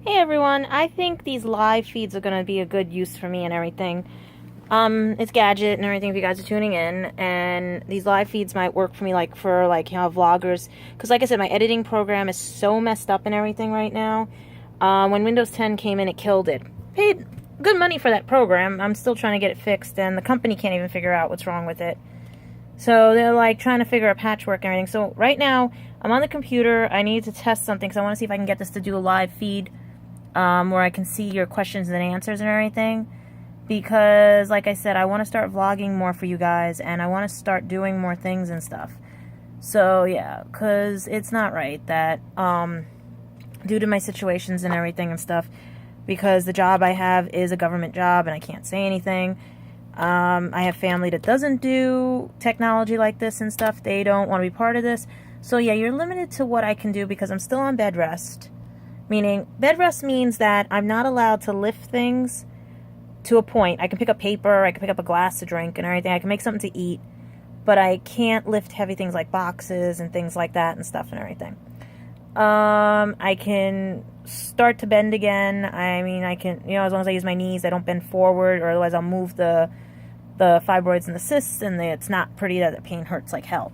Hey everyone, I think these live feeds are going to be a good use for me and everything. It's Gadget and everything if you guys are tuning in, and these live feeds might work for me for vloggers, because like I said, my editing program is so messed up and everything right now. When Windows 10 came in, it killed it. Paid good money for that program. I'm still trying to get it fixed, and the company can't even figure out what's wrong with it. So they're like trying to figure out patchwork and everything. So right now, I'm on the computer. I need to test something because I want to see if I can get this to do a live feed where I can see your questions and answers and everything. Because, like I said, I want to start vlogging more for you guys, and I want to start doing more things and stuff. So, yeah, because it's not right that, due to my situations and everything and stuff, because the job I have is a government job and I can't say anything. I have family that doesn't do technology like this and stuff. They don't want to be part of this. So, yeah, you're limited to what I can do because I'm still on bed rest. Meaning, bed rest means that I'm not allowed to lift things to a point. I can pick up paper, I can pick up a glass to drink and everything. I can make something to eat, but I can't lift heavy things like boxes and things like that and stuff and everything. I can start to bend again. I mean, I can, as long as I use my knees, I don't bend forward, or otherwise I'll move the fibroids and the cysts, and it's not pretty that the pain hurts like hell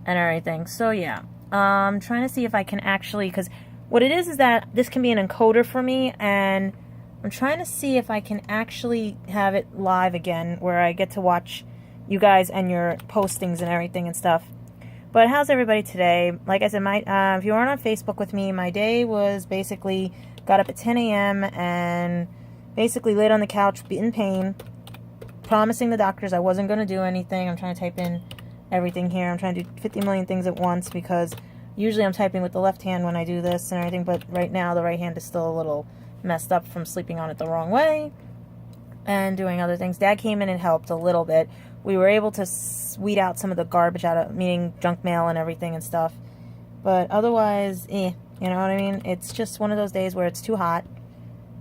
and everything. So, yeah. I'm trying to see if I can actually, because what it is that this can be an encoder for me, and I'm trying to see if I can actually have it live again, where I get to watch you guys and your postings and everything and stuff. But how's everybody today? Like I said, if you weren't on Facebook with me, my day was basically got up at 10 a.m. and basically laid on the couch in pain, promising the doctors I wasn't going to do anything. I'm trying to type in everything here. I'm trying to do 50 million things at once because usually I'm typing with the left hand when I do this and everything, but right now the right hand is still a little messed up from sleeping on it the wrong way and doing other things. Dad came in and helped a little bit. We were able to weed out some of the garbage out of, meaning junk mail and everything and stuff. But otherwise, you know what I mean? It's just one of those days where it's too hot.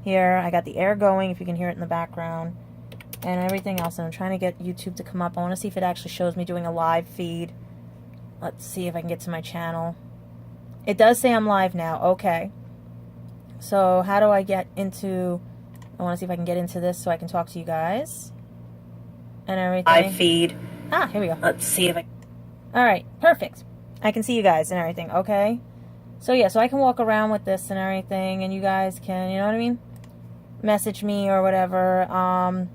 Here, I got the air going, if you can hear it in the background, and everything else. And I'm trying to get YouTube to come up. I want to see if it actually shows me doing a live feed. Let's see if I can get to my channel. It does say I'm live now. Okay. So how do I get into... I want to see if I can get into this so I can talk to you guys and everything. Live feed. Ah, here we go. Let's see if I... Alright, perfect. I can see you guys and everything. Okay. So yeah, so I can walk around with this and everything, and you guys can, you know what I mean? Message me or whatever,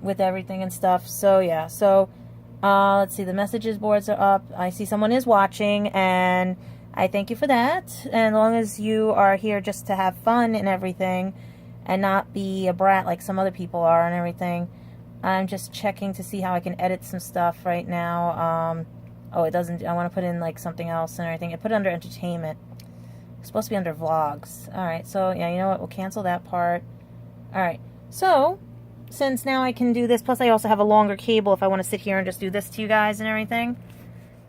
with everything and stuff. So yeah, so... let's see, the messages boards are up. I see someone is watching, and I thank you for that. And as long as you are here just to have fun and everything, and not be a brat like some other people are and everything, I'm just checking to see how I can edit some stuff right now. Oh, it doesn't, I want to put in like something else and everything. I put it under entertainment. It's supposed to be under vlogs. Alright, so yeah, you know what, we'll cancel that part. Alright, so... since now I can do this, plus I also have a longer cable if I want to sit here and just do this to you guys and everything.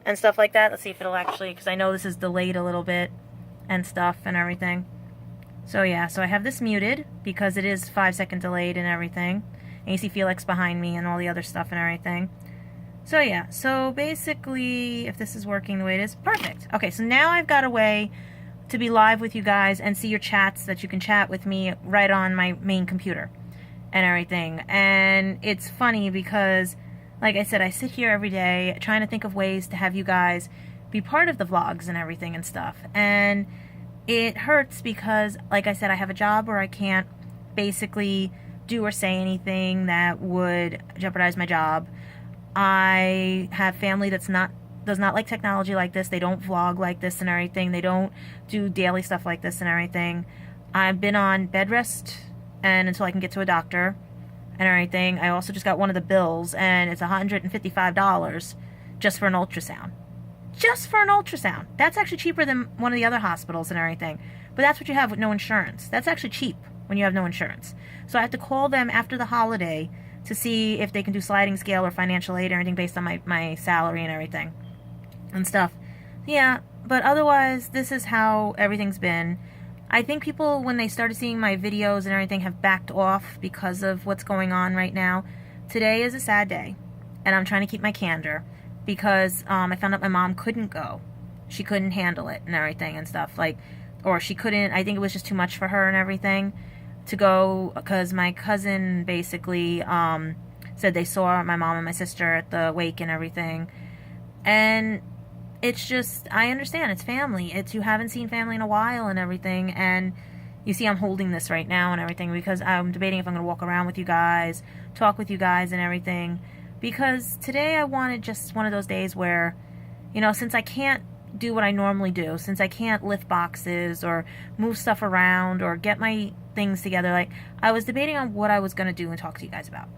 And stuff like that. Let's see if it'll actually, because I know this is delayed a little bit and stuff and everything. So yeah, so I have this muted because it is 5-second delayed and everything. And you see Felix behind me and all the other stuff and everything. So yeah, so basically, if this is working the way it is, perfect. Okay, so now I've got a way to be live with you guys and see your chats that you can chat with me right on my main computer and everything. And it's funny because, like I said, I sit here every day trying to think of ways to have you guys be part of the vlogs and everything and stuff. And it hurts because, like I said, I have a job where I can't basically do or say anything that would jeopardize my job. I have family does not like technology like this. They don't vlog like this and everything. They don't do daily stuff like this and everything. I've been on bed rest and until I can get to a doctor and everything. I also just got one of the bills, and it's $155 just for an ultrasound. Just for an ultrasound. That's actually cheaper than one of the other hospitals and everything. But that's what you have with no insurance. That's actually cheap when you have no insurance. So I have to call them after the holiday to see if they can do sliding scale or financial aid or anything based on my salary and everything and stuff. Yeah, but otherwise, this is how everything's been. I think people, when they started seeing my videos and everything, have backed off because of what's going on right now. Today is a sad day, and I'm trying to keep my candor because I found out my mom couldn't go. She couldn't handle it and everything and stuff. Like, or she couldn't, I think it was just too much for her and everything to go, because my cousin basically said they saw my mom and my sister at the wake and everything. And it's just, I understand, it's family. It's, you haven't seen family in a while and everything, and you see I'm holding this right now and everything because I'm debating if I'm going to walk around with you guys, talk with you guys and everything, because today I wanted just one of those days where, you know, since I can't do what I normally do, since I can't lift boxes or move stuff around or get my things together, like, I was debating on what I was going to do and talk to you guys about.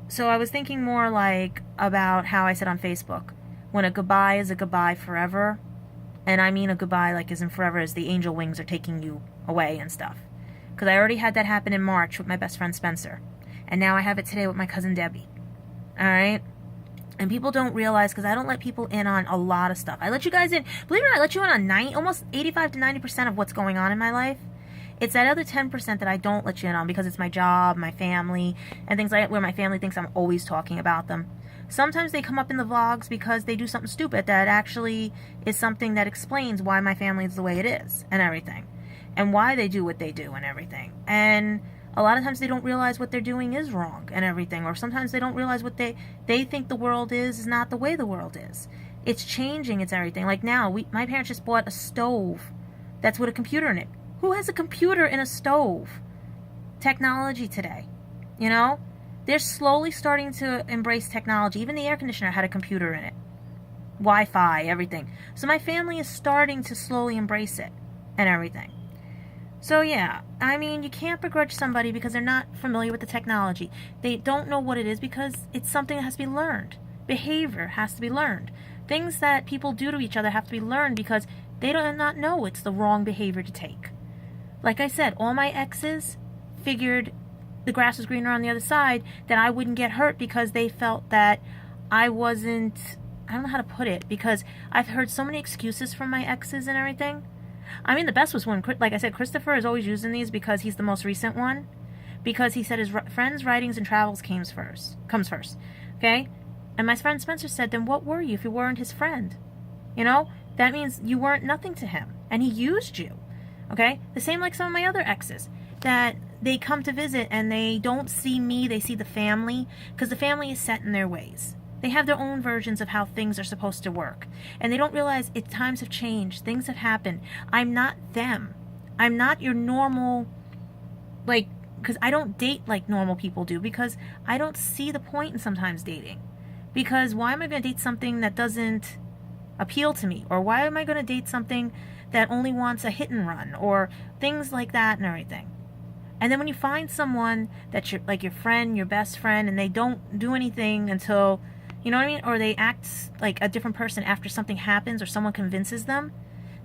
So I was thinking more like about how I said on Facebook, when a goodbye is a goodbye forever, and I mean a goodbye like isn't forever as the angel wings are taking you away and stuff. Because I already had that happen in March with my best friend Spencer, and now I have it today with my cousin Debbie. Alright? And people don't realize, because I don't let people in on a lot of stuff. I let you guys in, believe it or not, I let you in on almost 85 to 90% of what's going on in my life. It's that other 10% that I don't let you in on because it's my job, my family, and things like that, where my family thinks I'm always talking about them. Sometimes they come up in the vlogs because they do something stupid that actually is something that explains why my family is the way it is and everything, and why they do what they do and everything. And a lot of times they don't realize what they're doing is wrong and everything, or sometimes they don't realize what they think the world is not the way the world is. It's changing, it's everything. Like now, my parents just bought a stove that's with a computer in it. Who has a computer in a stove? Technology today, you know? They're slowly starting to embrace technology. Even the air conditioner had a computer in it. Wi-Fi, everything. So my family is starting to slowly embrace it and everything. So yeah, I mean, you can't begrudge somebody because they're not familiar with the technology. They don't know what it is because it's something that has to be learned. Behavior has to be learned. Things that people do to each other have to be learned because they do not know it's the wrong behavior to take. Like I said, all my exes figured the grass was greener on the other side, that I wouldn't get hurt because they felt that I wasn't, I don't know how to put it, because I've heard so many excuses from my exes and everything. I mean, the best was when, like I said, Christopher is always using these because he's the most recent one, because he said his friends, writings, and travels comes first, okay? And my friend Spencer said, then what were you if you weren't his friend? You know, that means you weren't nothing to him, and he used you. Okay? The same like some of my other exes, that they come to visit and they don't see me, they see the family, because the family is set in their ways. They have their own versions of how things are supposed to work. And they don't realize times have changed, things have happened. I'm not them. I'm not your normal, like, because I don't date like normal people do, because I don't see the point in sometimes dating. Because why am I going to date something that doesn't appeal to me? Or why am I going to date something that only wants a hit and run, or things like that and everything? And then when you find someone that's like your friend, your best friend, and they don't do anything until, you know what I mean, or they act like a different person after something happens or someone convinces them,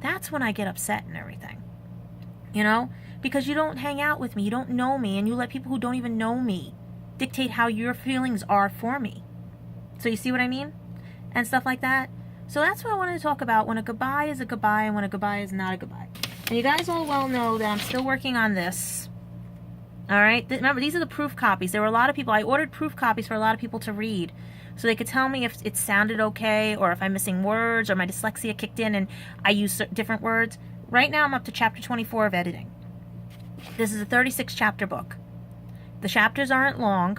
that's when I get upset and everything. You know, because you don't hang out with me, you don't know me, and you let people who don't even know me dictate how your feelings are for me. So you see what I mean? And stuff like that. So that's what I wanted to talk about, when a goodbye is a goodbye and when a goodbye is not a goodbye. And you guys all well know that I'm still working on this. Alright? Remember, these are the proof copies. There were a lot of people, I ordered proof copies for a lot of people to read, so they could tell me if it sounded okay, or if I'm missing words, or my dyslexia kicked in and I use different words. Right now I'm up to chapter 24 of editing. This is a 36 chapter book. The chapters aren't long.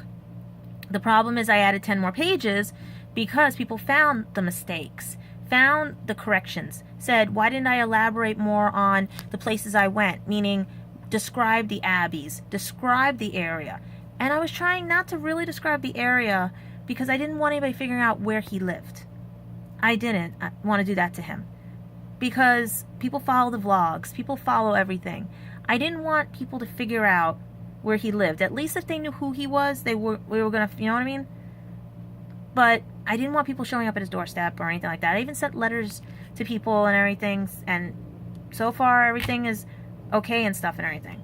The problem is I added 10 more pages because people found the mistakes, found the corrections, said, why didn't I elaborate more on the places I went? Meaning, describe the abbeys, describe the area. And I was trying not to really describe the area because I didn't want anybody figuring out where he lived. I didn't want to do that to him. Because people follow the vlogs, people follow everything. I didn't want people to figure out where he lived. At least if they knew who he was, we were going to, you know what I mean? But I didn't want people showing up at his doorstep or anything like that. I even sent letters to people and everything, and so far everything is okay and stuff and everything.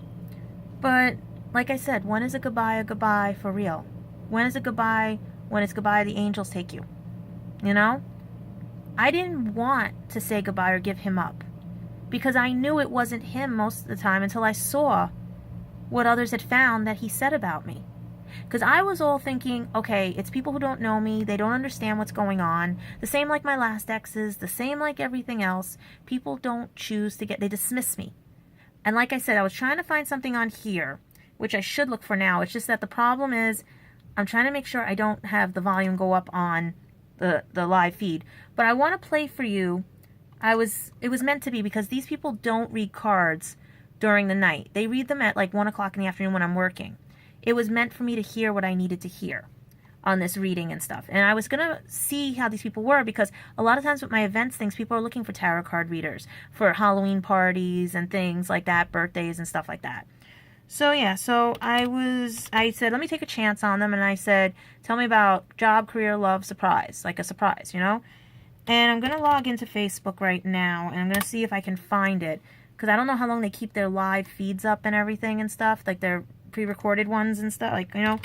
But like I said, when is a goodbye for real? When is a goodbye? When it's goodbye, the angels take you. You know? I didn't want to say goodbye or give him up, because I knew it wasn't him most of the time until I saw what others had found that he said about me. Because I was all thinking, okay, it's people who don't know me. They don't understand what's going on. The same like my last exes. The same like everything else. People don't choose to they dismiss me. And like I said, I was trying to find something on here, which I should look for now. It's just that the problem is I'm trying to make sure I don't have the volume go up on the live feed. But I want to play for you. It was meant to be, because these people don't read cards during the night. They read them at like 1 o'clock in the afternoon when I'm working. It was meant for me to hear what I needed to hear on this reading and stuff. And I was going to see how these people were, because a lot of times with my events things, people are looking for tarot card readers for Halloween parties and things like that, birthdays and stuff like that. So yeah, so I said, let me take a chance on them. And I said, tell me about job, career, love, surprise, like a surprise, you know? And I'm going to log into Facebook right now, and I'm going to see if I can find it, because I don't know how long they keep their live feeds up and everything and stuff, like their pre-recorded ones and stuff, like, you know,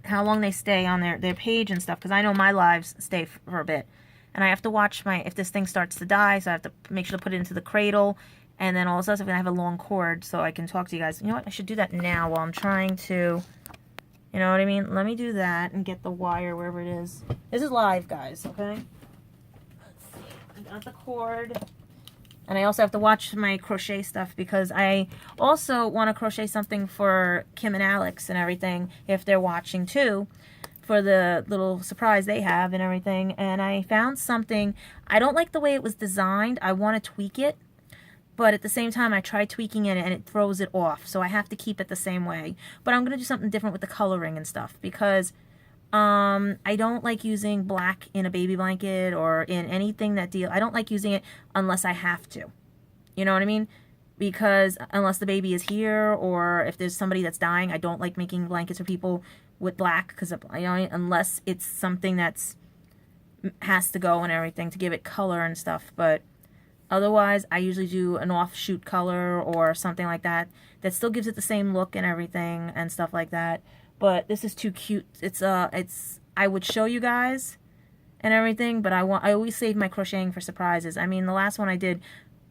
how long they stay on their page and stuff, because I know my lives stay for a bit. And I have to watch if this thing starts to die, so I have to make sure to put it into the cradle, and then all of a sudden I have a long cord so I can talk to you guys. You know what, I should do that now while I'm trying to, you know what I mean? Let me do that and get the wire wherever it is. This is live, guys, okay? Got the cord, and I also have to watch my crochet stuff, because I also want to crochet something for Kim and Alex and everything, if they're watching too, for the little surprise they have and everything. And I found something. I don't like the way it was designed. I want to tweak it, but at the same time I tried tweaking it and it throws it off, so I have to keep it the same way. But I'm going to do something different with the coloring and stuff, because I don't like using black in a baby blanket or in anything that I don't like using it unless I have to. You know what I mean? Because unless the baby is here, or if there's somebody that's dying, I don't like making blankets for people with black, because, you know, unless it's something that's has to go and everything to give it color and stuff. But otherwise, I usually do an offshoot color or something like that that still gives it the same look and everything and stuff like that. But this is too cute. I would show you guys and everything, but I always save my crocheting for surprises. I mean, the last one I did,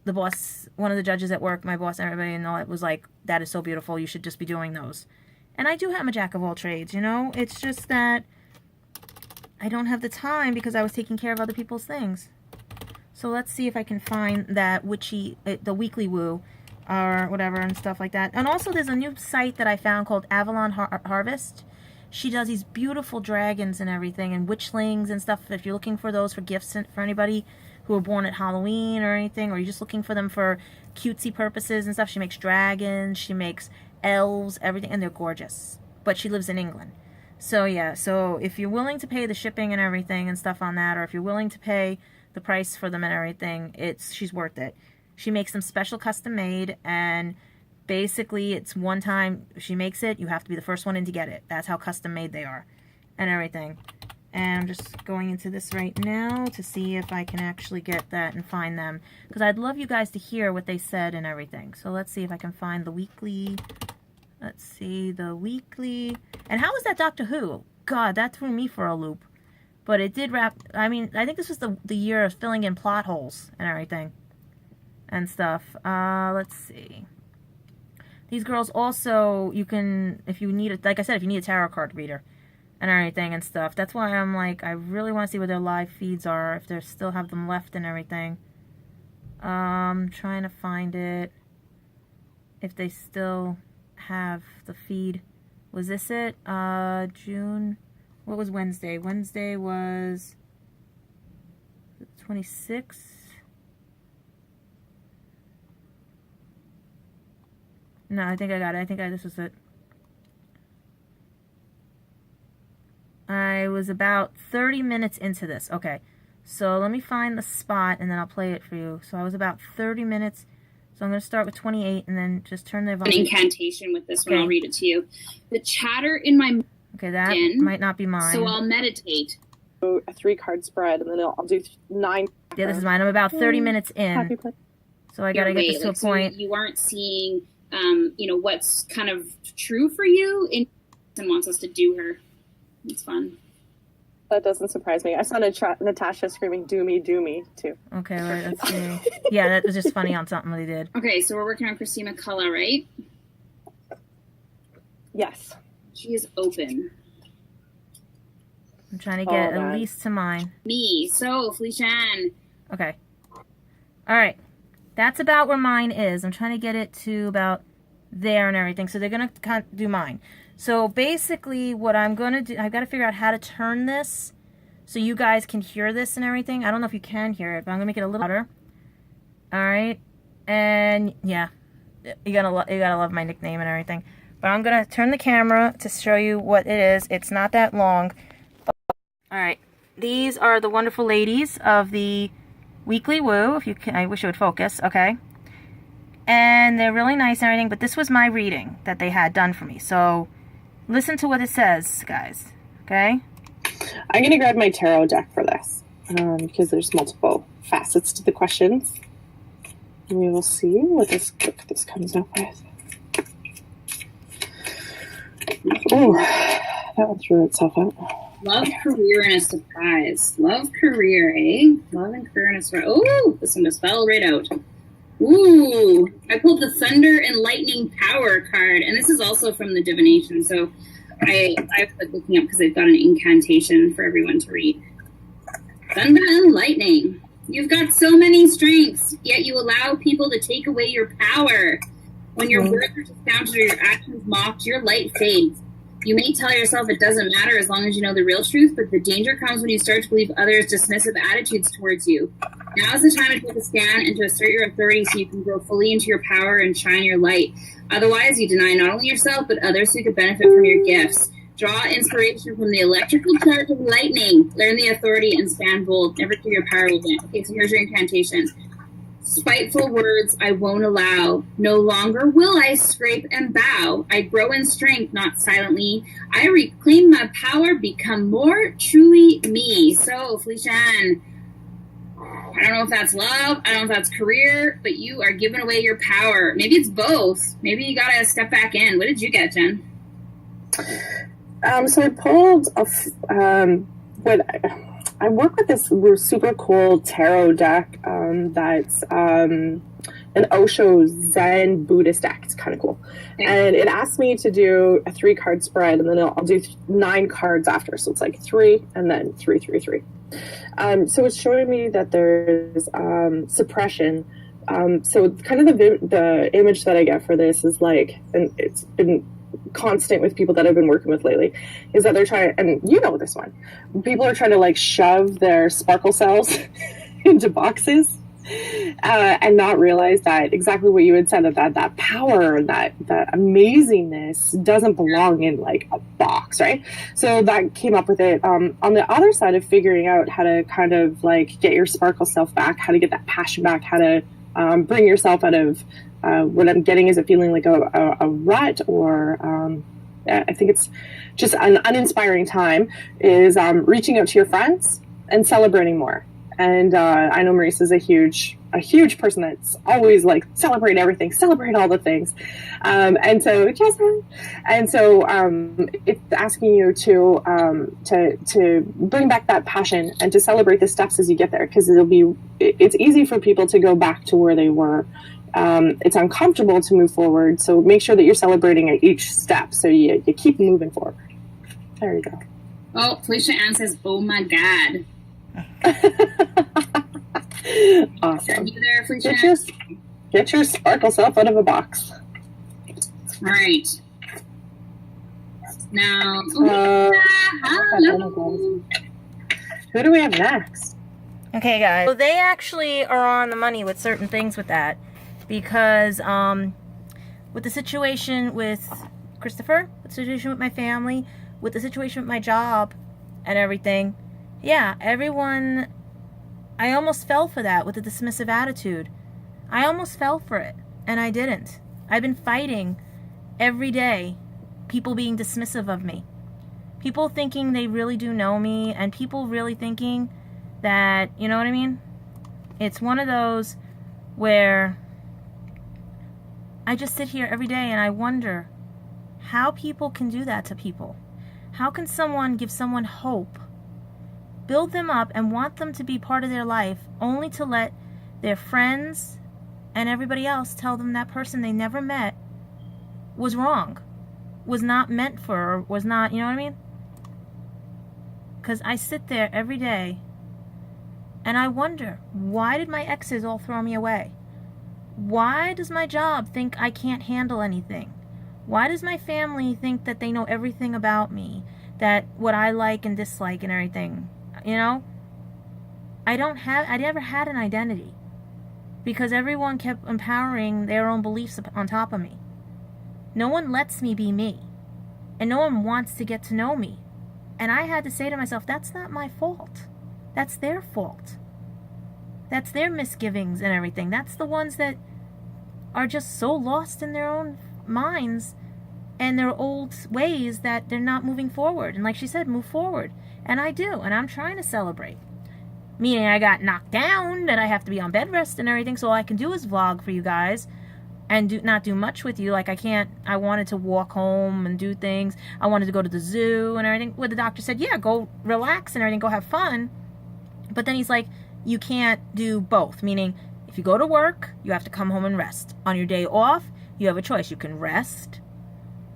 the boss, one of the judges at work, my boss and everybody and all, it was like, that is so beautiful, you should just be doing those. And I do have a jack of all trades, you know? It's just that I don't have the time, because I was taking care of other people's things. So let's see if I can find that the Weekly Woo, or whatever and stuff like that. And also there's a new site that I found called Avalon Harvest. She does these beautiful dragons and everything, and witchlings and stuff. If you're looking for those for gifts for anybody who were born at Halloween or anything, or you're just looking for them for cutesy purposes and stuff, she makes dragons, she makes elves, everything, and they're gorgeous. But she lives in England. So yeah, so if you're willing to pay the shipping and everything and stuff on that, or if you're willing to pay the price for them and everything, she's worth it. She makes them special custom made, and basically it's one time she makes it, you have to be the first one in to get it. That's how custom made they are and everything. And I'm just going into this right now to see if I can actually get that and find them, because I'd love you guys to hear what they said and everything. So let's see if I can find the Weekly. Let's see, the Weekly. And how was that Doctor Who? God, that threw me for a loop. But it did wrap, I mean, I think this was the year of filling in plot holes and everything and stuff. Let's see. These girls also, you can, if you need, like I said, if you need a tarot card reader and everything and stuff. That's why I'm like, I really want to see what their live feeds are, if they still have them left and everything. Trying to find it, if they still have the feed. Was this it? June, what was Wednesday? Wednesday was 26th. No, I think I got it. I think this was it. I was about 30 minutes into this. Okay, so let me find the spot and then I'll play it for you. So I was about 30 minutes. So I'm going to start with 28 and then just turn the volume. An incantation with this one. I'll read it to you. The chatter in my okay, that might not be mine. So I'll meditate. A 3-card spread, and then I'll do 9. Yeah, this is mine. I'm about 30 minutes in. So I got to get this to a point. So you aren't seeing, you know, what's kind of true for you, and wants us to do her. It's fun. That doesn't surprise me. I saw Natasha screaming, "Do me, do me," too. Okay, right, let's see. Yeah, that was just funny on something they did. Okay, so we're working on Christina McCullough, right? Yes. She is open. I'm trying to get Oh, at least to mine. Me. So, Felicia Ann. Okay. All right. That's about where mine is. I'm trying to get it to about there and everything. So they're going to do mine. So basically what I'm going to do, I've got to figure out how to turn this so you guys can hear this and everything. I don't know if you can hear it, but I'm going to make it a little louder. All right. And yeah, you gotta love my nickname and everything. But I'm going to turn the camera to show you what it is. It's not that long. All right. These are the wonderful ladies of the Weekly Woo. If you can, I wish it would focus. Okay. And they're really nice and everything, but this was my reading that they had done for me. So listen to what it says, guys. Okay? I'm going to grab my tarot deck for this because there's multiple facets to the questions. And we will see what this comes up with. Oh, that one threw itself out. Love, career, and a surprise. Love, career, eh? Love and career and a surprise. Oh, this one just fell right out. Ooh, I pulled the Thunder and Lightning Power card, and this is also from the divination. So I was like looking up because they've got an incantation for everyone to read. Thunder and lightning. You've got so many strengths, yet you allow people to take away your power. When your words are discounted or your actions mocked, your light fades. You may tell yourself it doesn't matter as long as you know the real truth, but the danger comes when you start to believe others' dismissive attitudes towards you. Now is the time to take a stand and to assert your authority so you can grow fully into your power and shine your light. Otherwise, you deny not only yourself, but others who could benefit from your gifts. Draw inspiration from the electrical charge of lightning. Learn the authority and stand bold. Never fear your power will win. Okay, so here's your incantation. Spiteful words I won't allow. No longer will I scrape and bow. I grow in strength, not silently. I reclaim my power, become more truly me. So, Felicia Ann, I don't know if that's love, I don't know if that's career, but you are giving away your power. Maybe it's both. Maybe you gotta step back in. What did you get, Jen? So I pulled I work with this super cool tarot deck that's an Osho Zen Buddhist deck. It's kind of cool. Okay. And it asked me to do a 3-card spread, and then I'll do 9 cards after. So it's like 3 and then 3, 3, 3. So it's showing me that there's suppression. So kind of the image that I get for this is like, and it's been constant with people that I've been working with lately, is that they're trying, and you know this one, people are trying to like shove their sparkle cells into boxes and not realize that exactly what you had said, that power, that amazingness doesn't belong in like a box, right? So that came up with it. On the other side of figuring out how to kind of like get your sparkle self back, how to get that passion back, how to bring yourself out of what I'm getting is it feeling like a rut, or I think it's just an uninspiring time, is reaching out to your friends and celebrating more. And I know Maurice is a huge person that's always like celebrate everything, celebrate all the things. And so it's asking you to bring back that passion and to celebrate the steps as you get there, because it's easy for people to go back to where they were. It's uncomfortable to move forward, so make sure that you're celebrating at each step so you keep moving forward. There you go. Oh, Felicia Ann says, oh my God. Awesome. You there, Felicia? Get your sparkle self out of a box. All right. Now, hello. Who do we have next? Okay, guys. So they actually are on the money with certain things with that, because with the situation with Christopher, with the situation with my family, with the situation with my job and everything, yeah, everyone, I almost fell for that with a dismissive attitude. I almost fell for it, and I didn't. I've been fighting every day people being dismissive of me. People thinking they really do know me, and people really thinking that, you know what I mean? It's one of those where I just sit here every day and I wonder how people can do that to people. How can someone give someone hope, build them up, and want them to be part of their life, only to let their friends and everybody else tell them that person they never met was wrong, was not meant for, or was not, you know what I mean? Because I sit there every day and I wonder, why did my exes all throw me away? Why does my job think I can't handle anything? Why does my family think that they know everything about me? That what I like and dislike and everything, you know? I never had an identity. Because everyone kept empowering their own beliefs on top of me. No one lets me be me. And no one wants to get to know me. And I had to say to myself, that's not my fault. That's their fault. That's their misgivings and everything. That's the ones that are just so lost in their own minds and their old ways that they're not moving forward. And like she said, move forward. And I do. And I'm trying to celebrate. Meaning I got knocked down, that I have to be on bed rest and everything, so all I can do is vlog for you guys and not do much with you. Like I wanted to walk home and do things. I wanted to go to the zoo and everything. Well, the doctor said, yeah, go relax and everything, go have fun. But then he's like, you can't do both. Meaning, if you go to work, you have to come home and rest. On your day off, you have a choice. You can rest,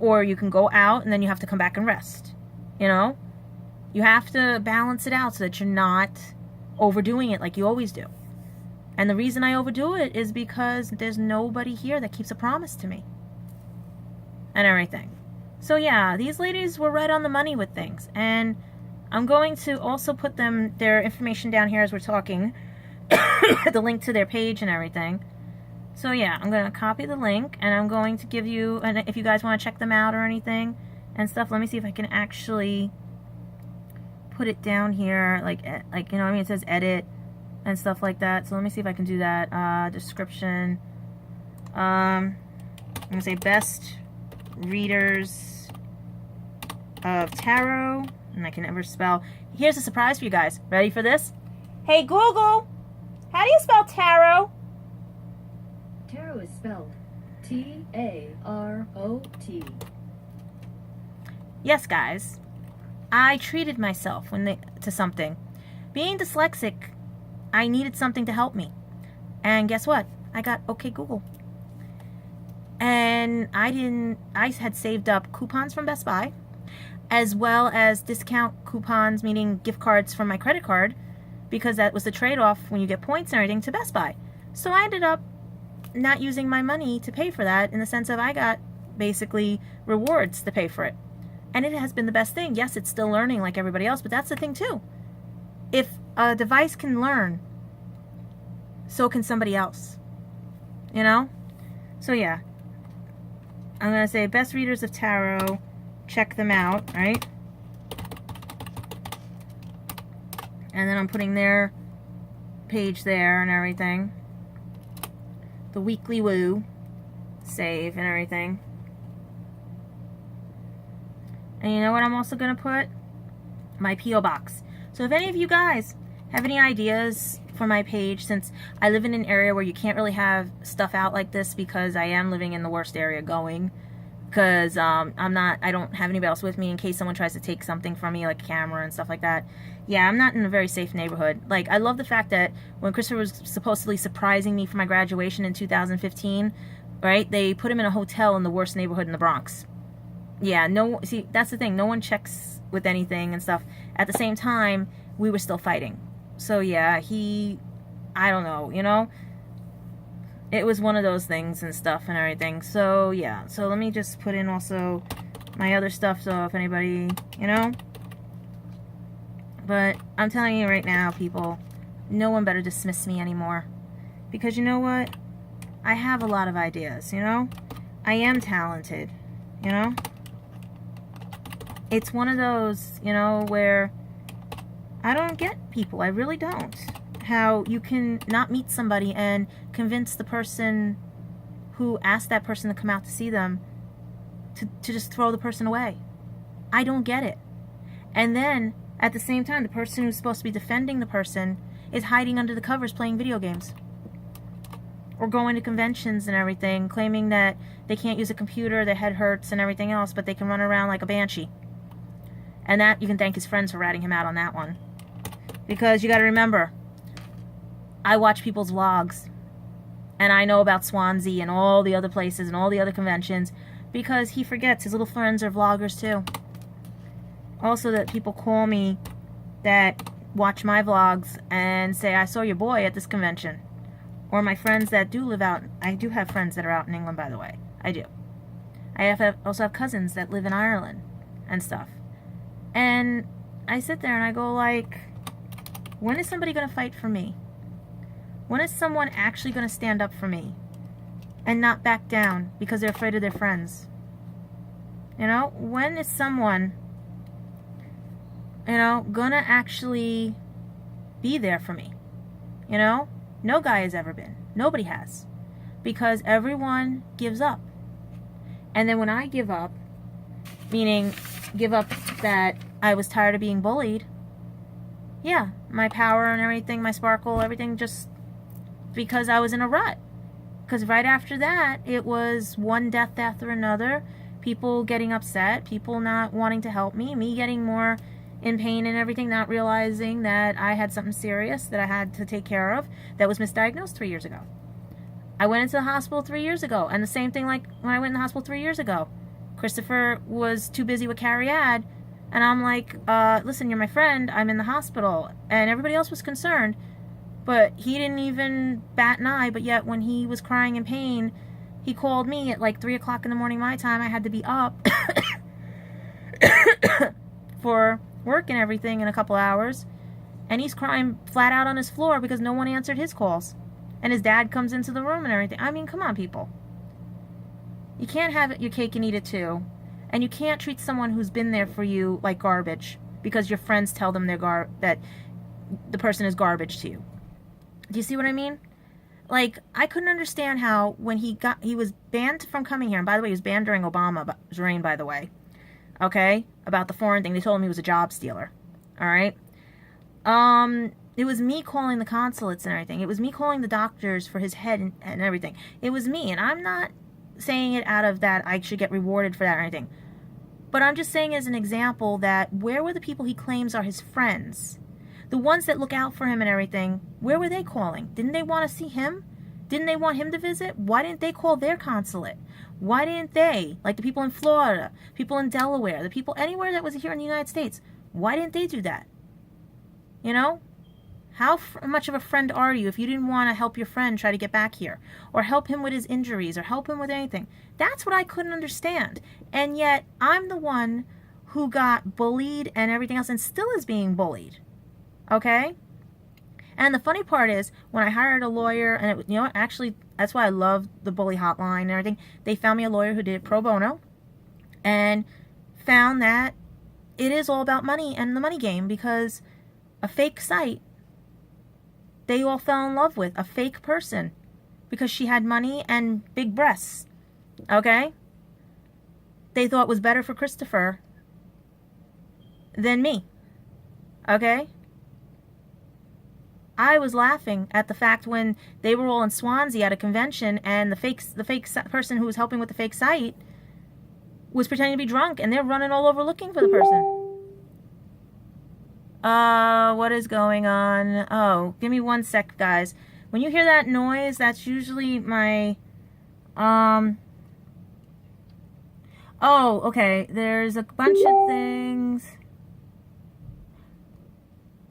or you can go out and then you have to come back and rest. You know? You have to balance it out so that you're not overdoing it like you always do. And the reason I overdo it is because there's nobody here that keeps a promise to me and everything. So yeah, these ladies were right on the money with things, and I'm going to also put their information down here as we're talking, the link to their page and everything. So yeah, I'm going to copy the link, and I'm going to give you, and if you guys want to check them out or anything and stuff, let me see if I can actually put it down here, like you know what I mean, it says edit and stuff like that. So let me see if I can do that. Description, I'm gonna say best readers of tarot, and I can never spell. Here's a surprise for you guys. Ready for this? Hey Google, how do you spell tarot? Tarot is spelled T-A-R-O-T. Yes, guys. I treated myself to something. Being dyslexic, I needed something to help me. And guess what? I got OK Google. And I had saved up coupons from Best Buy, as well as discount coupons, meaning gift cards from my credit card, because that was the trade-off when you get points and everything to Best Buy. So I ended up not using my money to pay for that, in the sense of I got basically rewards to pay for it. And it has been the best thing. Yes, it's still learning like everybody else, but that's the thing too. If a device can learn, so can somebody else. You know? So yeah. I'm going to say best readers of tarot. Check them out, right? And then I'm putting their page there and everything. The weekly woo. Save and everything. And you know what I'm also going to put? My Peele Box. So if any of you guys have any ideas for my page, since I live in an area where you can't really have stuff out like this, because I am living in the worst area going. Because I don't have anybody else with me in case someone tries to take something from me, like a camera and stuff like that. Yeah, I'm not in a very safe neighborhood. Like, I love the fact that when Christopher was supposedly surprising me for my graduation in 2015, right, they put him in a hotel in the worst neighborhood in the Bronx. Yeah, see, that's the thing. No one checks with anything and stuff. At the same time, we were still fighting. So, yeah, I don't know, you know? It was one of those things and stuff and everything. So, yeah. So, let me just put in also my other stuff, so if anybody, you know? But I'm telling you right now, people, no one better dismiss me anymore. Because you know what? I have a lot of ideas, you know? I am talented, you know? It's one of those, you know, where I don't get people. I really don't. How you can not meet somebody and convince the person who asked that person to come out to see them to just throw the person away. I don't get it. And then, at the same time, the person who's supposed to be defending the person is hiding under the covers playing video games. Or going to conventions and everything, claiming that they can't use a computer, their head hurts and everything else, but they can run around like a banshee. And that, you can thank his friends for ratting him out on that one. Because you gotta remember, I watch people's vlogs, and I know about Swansea and all the other places and all the other conventions. because he forgets his little friends are vloggers too. Also, that people call me that watch my vlogs and say, I saw your boy at this convention. Or my friends that do live out, I do have friends that are out in England, by the way. I do. I also have cousins that live in Ireland and stuff. And I sit there and I go like, when is somebody going to fight for me? When is someone actually going to stand up for me and not back down because they're afraid of their friends? You know, when is someone, you know, gonna actually be there for me? You know, no guy has ever been. Nobody has. Because everyone gives up. And then when I give up, meaning give up that I was tired of being bullied, yeah, my power and everything, my sparkle, everything, just because I was in a rut. Because right after that, it was one death after another, people getting upset, people not wanting to help me getting more in pain and everything, not realizing that I had something serious that I had to take care of that was misdiagnosed 3 years ago. I went into the hospital 3 years ago, and the same thing like when I went in the hospital 3 years ago. Christopher was too busy with Carrie-Ad, and I'm like, listen, you're my friend, I'm in the hospital. And everybody else was concerned, but he didn't even bat an eye, but yet when he was crying in pain, he called me at like 3 o'clock in the morning my time. I had to be up for work and everything in a couple hours, and he's crying flat out on his floor because no one answered his calls. And his dad comes into the room and everything. I mean, come on, people. You can't have your cake and eat it too. And you can't treat someone who's been there for you like garbage because your friends tell them that the person is garbage to you. Do you see what I mean? Like, I couldn't understand how when he was banned from coming here. And by the way, he was banned during Obama's reign, by the way. Okay? About the foreign thing. They told him he was a job stealer. Alright? It was me calling the consulates and everything. It was me calling the doctors for his head and everything. It was me. And I'm not saying it out of that I should get rewarded for that or anything. But I'm just saying as an example that where were the people he claims are his friends? The ones that look out for him and everything, where were they calling? Didn't they want to see him? Didn't they want him to visit? Why didn't they call their consulate? Why didn't they, like the people in Florida, people in Delaware, the people anywhere that was here in the United States, why didn't they do that? You know? How much of a friend are you if you didn't want to help your friend try to get back here? Or help him with his injuries, or help him with anything? That's what I couldn't understand. And yet, I'm the one who got bullied and everything else and still is being bullied. Okay? And the funny part is, when I hired a lawyer, and it, you know, actually, that's why I love the bully hotline and everything. They found me a lawyer who did it pro bono and found that it is all about money and the money game, because a fake site, they all fell in love with a fake person because she had money and big breasts. Okay? They thought it was better for Christopher than me. Okay? I was laughing at the fact when they were all in Swansea at a convention and the fake person who was helping with the fake site was pretending to be drunk, and they're running all over looking for the person. What is going on? Oh, give me 1 sec, guys. When you hear that noise, that's usually my, oh, okay, there's a bunch of things.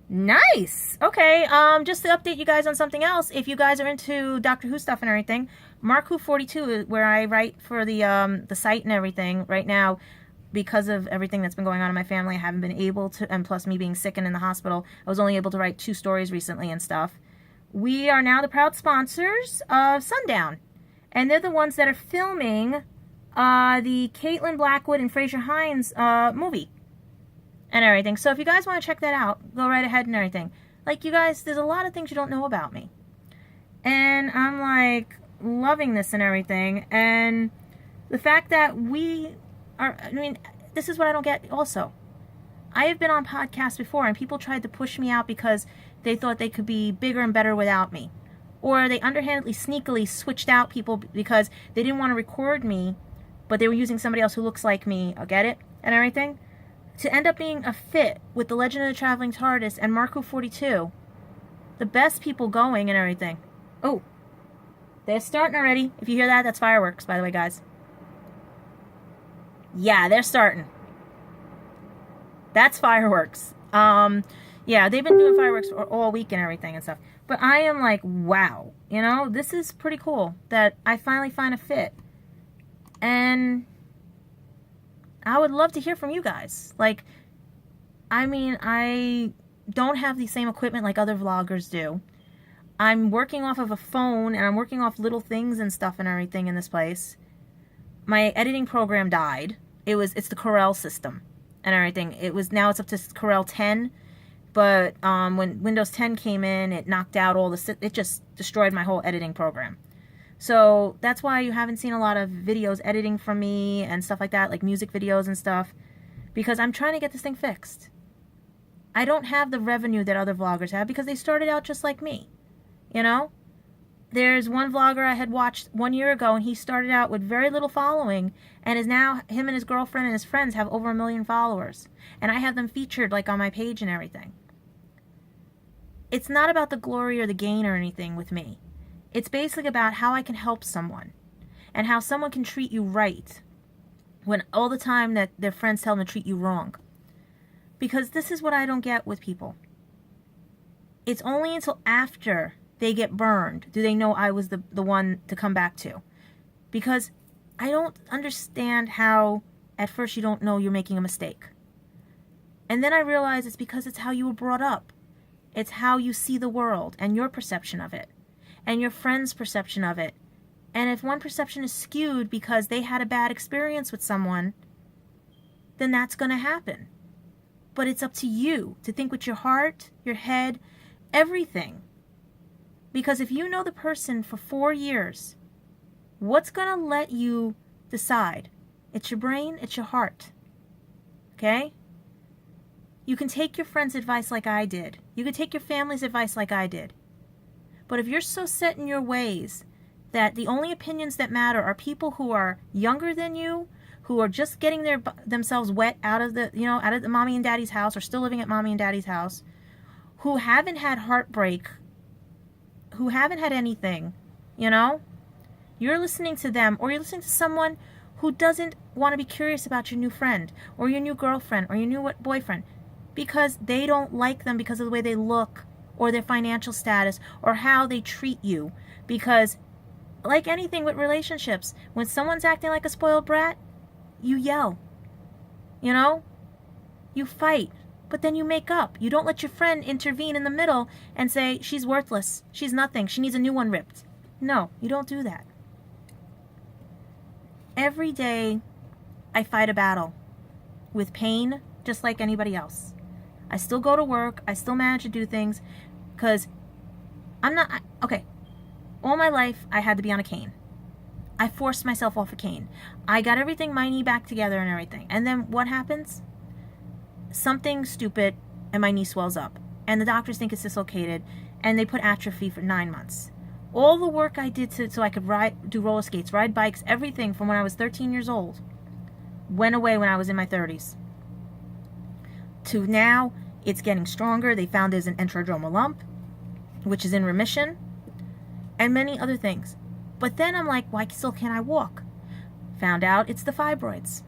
Nice! Okay, just to update you guys on something else, if you guys are into Doctor Who stuff and everything, Mark42, where I write for the site and everything right now, because of everything that's been going on in my family, I haven't been able to, and plus me being sick and in the hospital, I was only able to write 2 stories recently and stuff. We are now the proud sponsors of Sundown, and they're the ones that are filming the Caitlin Blackwood and Fraser Hines movie and everything. So if you guys want to check that out, go right ahead and everything. Like, you guys, there's a lot of things you don't know about me. And I'm, like, loving this and everything. And the fact that we are, I mean, this is what I don't get also. I have been on podcasts before, and people tried to push me out because they thought they could be bigger and better without me. Or they underhandedly, sneakily switched out people because they didn't want to record me, but they were using somebody else who looks like me, I'll get it, and everything. To end up being a fit with the Legend of the Traveling TARDIS and Marco42, the best people going and everything. Oh, they're starting already. If you hear that, that's fireworks, by the way, guys. Yeah, they're starting. That's fireworks. Yeah, they've been doing fireworks all week and everything and stuff. But I am like, wow, you know, this is pretty cool that I finally find a fit. And I would love to hear from you guys. Like, I mean, I don't have the same equipment like other vloggers do. I'm working off of a phone, and I'm working off little things and stuff and everything in this place. My editing program died. It's the Corel system and everything. Now it's up to Corel 10. But when Windows 10 came in, it knocked out it just destroyed my whole editing program. So that's why you haven't seen a lot of videos editing from me and stuff like that, like music videos and stuff, because I'm trying to get this thing fixed. I don't have the revenue that other vloggers have because they started out just like me, you know? There's one vlogger I had watched 1 year ago, and he started out with very little following, and is now, him and his girlfriend and his friends have over 1 million followers. And I have them featured like on my page and everything. It's not about the glory or the gain or anything with me. It's basically about how I can help someone and how someone can treat you right when all the time that their friends tell them to treat you wrong. Because this is what I don't get with people. It's only until after they get burned do they know I was the one to come back to. Because I don't understand how at first you don't know you're making a mistake. And then I realize it's because it's how you were brought up. It's how you see the world and your perception of it and your friend's perception of it. And if one perception is skewed because they had a bad experience with someone, then that's going to happen. But it's up to you to think with your heart, your head, everything. Because if you know the person for 4 years, what's going to let you decide? It's your brain, it's your heart. Okay? You can take your friend's advice like I did. You can take your family's advice like I did. But if you're so set in your ways that the only opinions that matter are people who are younger than you, who are just getting themselves wet out of the mommy and daddy's house, or still living at mommy and daddy's house, who haven't had heartbreak, who haven't had anything, you know, you're listening to them, or you're listening to someone who doesn't want to be curious about your new friend or your new girlfriend or your new boyfriend, because they don't like them because of the way they look or their financial status or how they treat you. Because like anything with relationships, when someone's acting like a spoiled brat, you yell, you know, you fight, but then you make up. You don't let your friend intervene in the middle and say, she's worthless, she's nothing, she needs a new one ripped. No, you don't do that. Every day I fight a battle with pain just like anybody else. I still go to work, I still manage to do things, because okay, all my life I had to be on a cane. I forced myself off a cane. I got everything, my knee back together and everything. And then what happens? Something stupid and my knee swells up. And the doctors think it's dislocated, and they put atrophy for 9 months. All the work I did so I could do roller skates, ride bikes, everything from when I was 13 years old went away when I was in my 30s. To now, it's getting stronger. They found there's an intradromal lump, which is in remission, and many other things. But then I'm like, why still can't I walk? Found out it's the fibroids,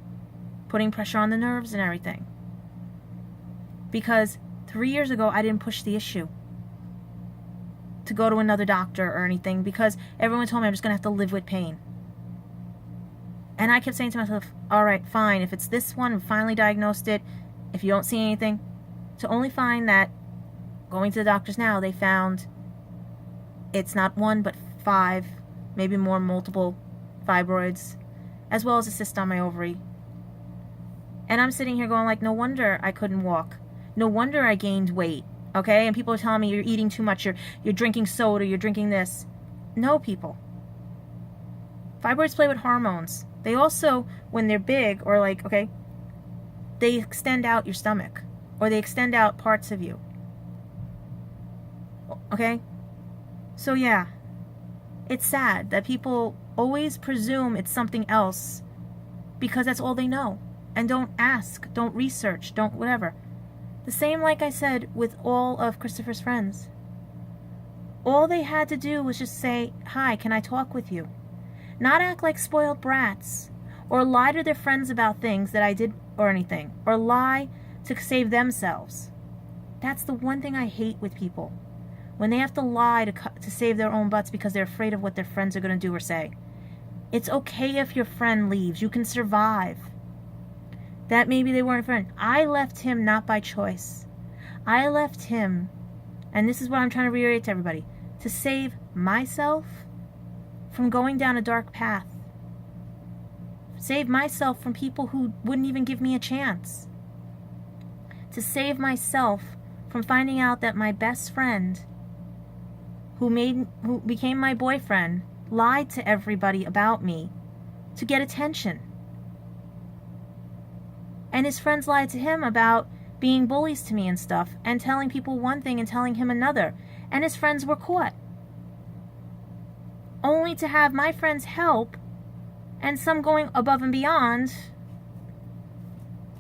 putting pressure on the nerves and everything. Because 3 years ago, I didn't push the issue to go to another doctor or anything, because everyone told me I'm just going to have to live with pain. And I kept saying to myself, all right, fine, if it's this one, we finally diagnosed it, if you don't see anything, to only find that going to the doctors now, they found it's not 1 but 5, maybe more, multiple fibroids, as well as a cyst on my ovary. And I'm sitting here going like, no wonder I couldn't walk. No wonder I gained weight, okay? And people are telling me you're eating too much, you're drinking soda, you're drinking this. No, people. Fibroids play with hormones. They also, when they're big, or like, okay, they extend out your stomach, or they extend out parts of you. Okay? So yeah, it's sad that people always presume it's something else because that's all they know. And don't ask, don't research, don't whatever. The same, like I said, with all of Christopher's friends. All they had to do was just say, hi, can I talk with you? Not act like spoiled brats, or lie to their friends about things that I did or anything, or lie to save themselves. That's the one thing I hate with people. When they have to lie to save their own butts because they're afraid of what their friends are going to do or say. It's okay if your friend leaves. You can survive. That maybe they weren't a friend. I left him not by choice. I left him, and this is what I'm trying to reiterate to everybody, to save myself from going down a dark path. Save myself from people who wouldn't even give me a chance. To save myself from finding out that my best friend, who became my boyfriend, lied to everybody about me to get attention. And his friends lied to him about being bullies to me and stuff, and telling people one thing and telling him another. And his friends were caught. Only to have my friends help, and some going above and beyond,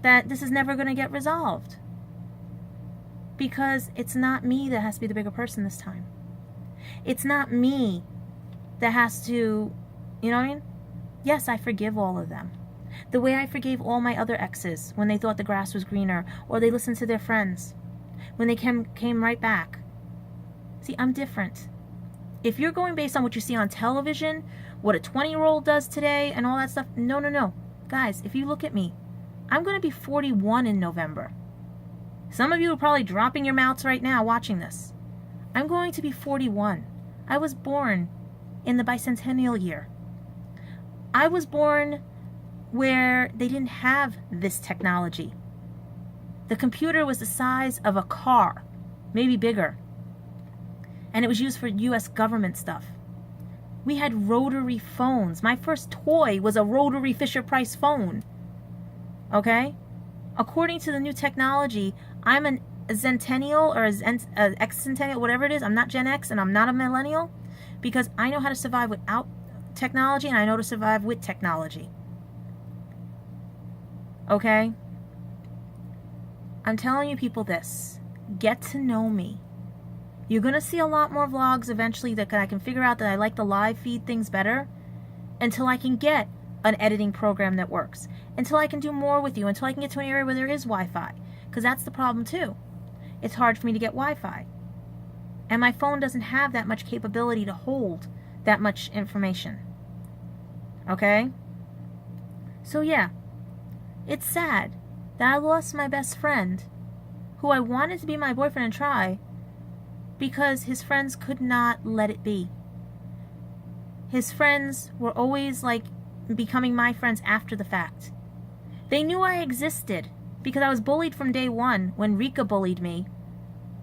that this is never going to get resolved. Because it's not me that has to be the bigger person this time. It's not me that has to, you know what I mean? Yes, I forgive all of them. The way I forgave all my other exes when they thought the grass was greener, or they listened to their friends, when they came right back. See, I'm different. If you're going based on what you see on television, what a 20-year-old does today, and all that stuff, no. Guys, if you look at me, I'm going to be 41 in November. Some of you are probably dropping your mouths right now watching this. I'm going to be 41. I was born in the bicentennial year. I was born where they didn't have this technology. The computer was the size of a car, maybe bigger. And it was used for US government stuff. We had rotary phones. My first toy was a rotary Fisher-Price phone. Okay? According to the new technology, I'm a Zentennial or a X-Centennial, whatever it is. I'm not Gen X and I'm not a millennial because I know how to survive without technology and I know to survive with technology. Okay? I'm telling you people this. Get to know me. You're going to see a lot more vlogs eventually that I can figure out that I like the live feed things better until I can get an editing program that works. Until I can do more with you. Until I can get to an area where there is Wi-Fi. Because that's the problem too. It's hard for me to get Wi-Fi. And my phone doesn't have that much capability to hold that much information. Okay? So yeah. It's sad that I lost my best friend, who I wanted to be my boyfriend and try, because his friends could not let it be. His friends were always like becoming my friends after the fact. They knew I existed because I was bullied from day one when Rika bullied me.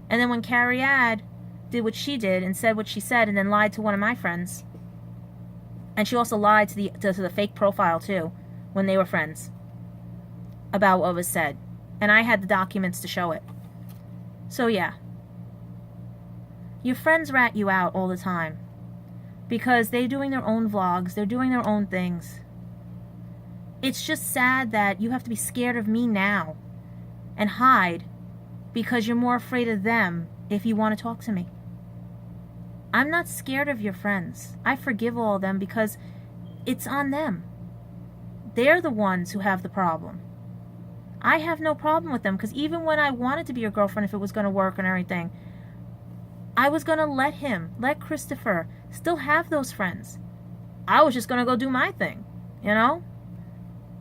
And then when Carrie Ad did what she did and said what she said and then lied to one of my friends. And she also lied to the fake profile too when they were friends about what was said. And I had the documents to show it. So yeah. Your friends rat you out all the time because they're doing their own vlogs, they're doing their own things. It's just sad that you have to be scared of me now and hide because you're more afraid of them if you want to talk to me. I'm not scared of your friends. I forgive all of them because it's on them. They're the ones who have the problem. I have no problem with them because even when I wanted to be your girlfriend, if it was going to work and everything, I was going to let Christopher still have those friends. I was just going to go do my thing, you know?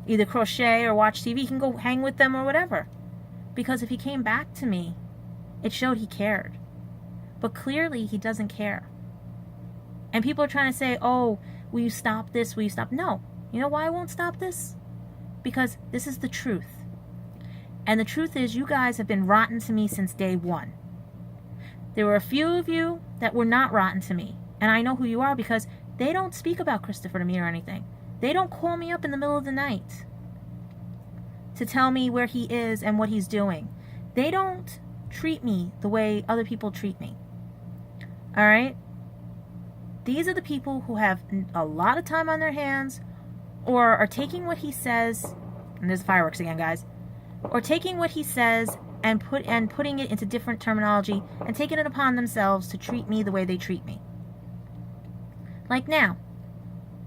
Either crochet or watch TV. He can go hang with them or whatever. Because if he came back to me, it showed he cared. But clearly he doesn't care. And people are trying to say, oh, will you stop this? Will you stop? No. You know why I won't stop this? Because this is the truth. And the truth is you guys have been rotten to me since day one. There were a few of you that were not rotten to me. And I know who you are because they don't speak about Christopher to me or anything. They don't call me up in the middle of the night to tell me where he is and what he's doing. They don't treat me the way other people treat me. Alright? These are the people who have a lot of time on their hands or are taking what he says, and there's fireworks again, guys, or taking what he says and putting it into different terminology and taking it upon themselves to treat me the way they treat me. Like now,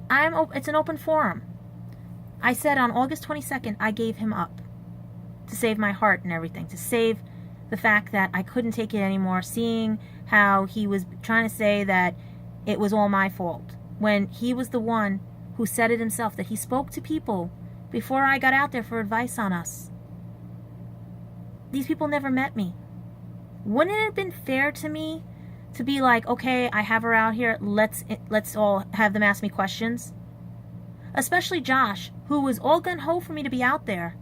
it's an open forum. I said on August 22nd, I gave him up to save my heart and everything, to save the fact that I couldn't take it anymore, seeing how he was trying to say that it was all my fault, when he was the one who said it himself, that he spoke to people before I got out there for advice on us. These people never met me. Wouldn't it have been fair to me to be like, okay, I have her out here, let's all have them ask me questions? Especially Josh, who was all gung-ho for me to be out there,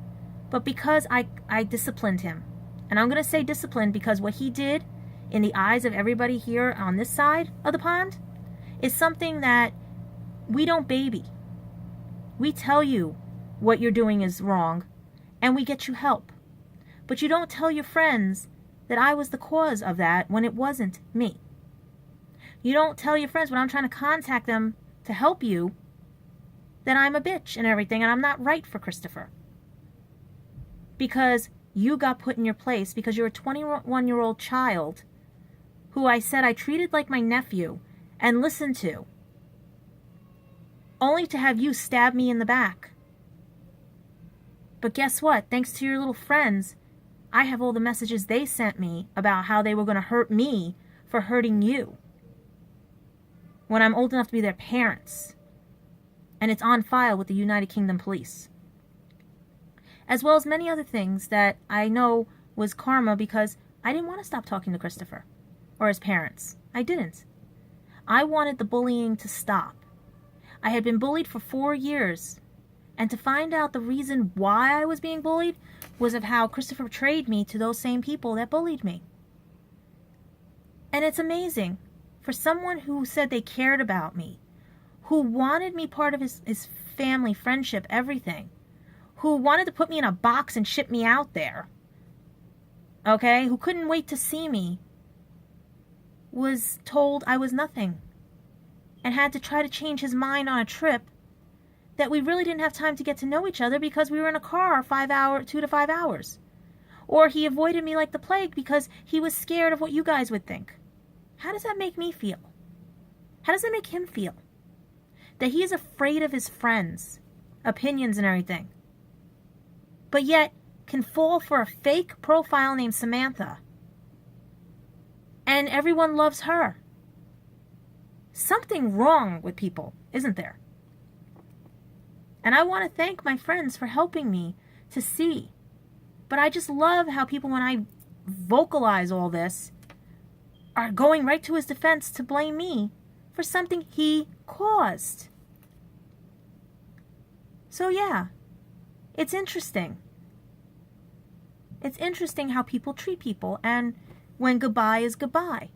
but because I disciplined him. And I'm going to say disciplined because what he did in the eyes of everybody here on this side of the pond is something that we don't baby. We tell you what you're doing is wrong, and we get you help. But you don't tell your friends that I was the cause of that when it wasn't me. You don't tell your friends when I'm trying to contact them to help you that I'm a bitch and everything, and I'm not right for Christopher. Because you got put in your place because you're a 21-year-old child who I said I treated like my nephew and listened to, only to have you stab me in the back. But guess what? Thanks to your little friends, I have all the messages they sent me about how they were going to hurt me for hurting you when I'm old enough to be their parents. And it's on file with the United Kingdom Police. As well as many other things that I know was karma because I didn't want to stop talking to Christopher or his parents. I didn't. I wanted the bullying to stop. I had been bullied for 4 years, and to find out the reason why I was being bullied was of how Christopher betrayed me to those same people that bullied me. And it's amazing for someone who said they cared about me, who wanted me part of his family, friendship, everything, who wanted to put me in a box and ship me out there, okay, who couldn't wait to see me, was told I was nothing and had to try to change his mind on a trip that we really didn't have time to get to know each other because we were in a car 2 to 5 hours. Or he avoided me like the plague because he was scared of what you guys would think. How does that make me feel? How does that make him feel? That he is afraid of his friends' opinions and everything, but yet can fall for a fake profile named Samantha, and everyone loves her. Something wrong with people, isn't there? And I want to thank my friends for helping me to see. But I just love how people, when I vocalize all this, are going right to his defense to blame me for something he caused. So yeah, it's interesting. It's interesting how people treat people and when goodbye is goodbye.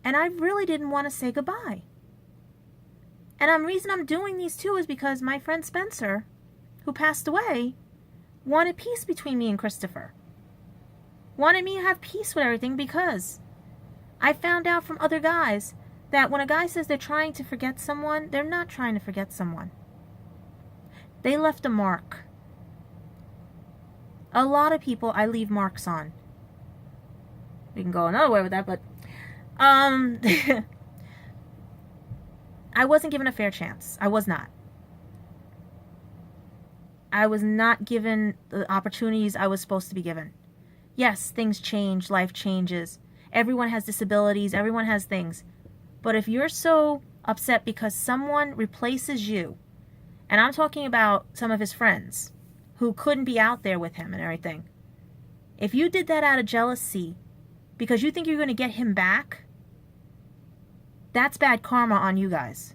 And I really didn't want to say goodbye. And the reason I'm doing these too is because my friend Spencer, who passed away, wanted peace between me and Christopher. Wanted me to have peace with everything because I found out from other guys that when a guy says they're trying to forget someone, they're not trying to forget someone. They left a mark. A lot of people I leave marks on. We can go another way with that, but I wasn't given a fair chance. I was not. I was not given the opportunities I was supposed to be given. Yes, things change, life changes. Everyone has disabilities, everyone has things. But if you're so upset because someone replaces you, and I'm talking about some of his friends who couldn't be out there with him and everything. If you did that out of jealousy because you think you're going to get him back, that's bad karma on you guys.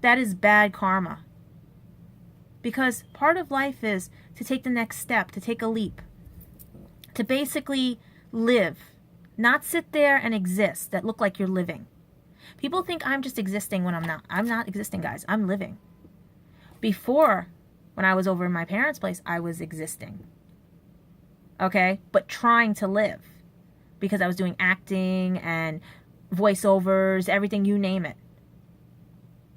That is bad karma. Because part of life is to take the next step, to take a leap, to basically live, not sit there and exist that look like you're living. People think I'm just existing when I'm not. I'm not existing, guys. I'm living. Before, when I was over in my parents' place, I was existing. Okay? But trying to live. Because I was doing acting and voiceovers, everything, you name it.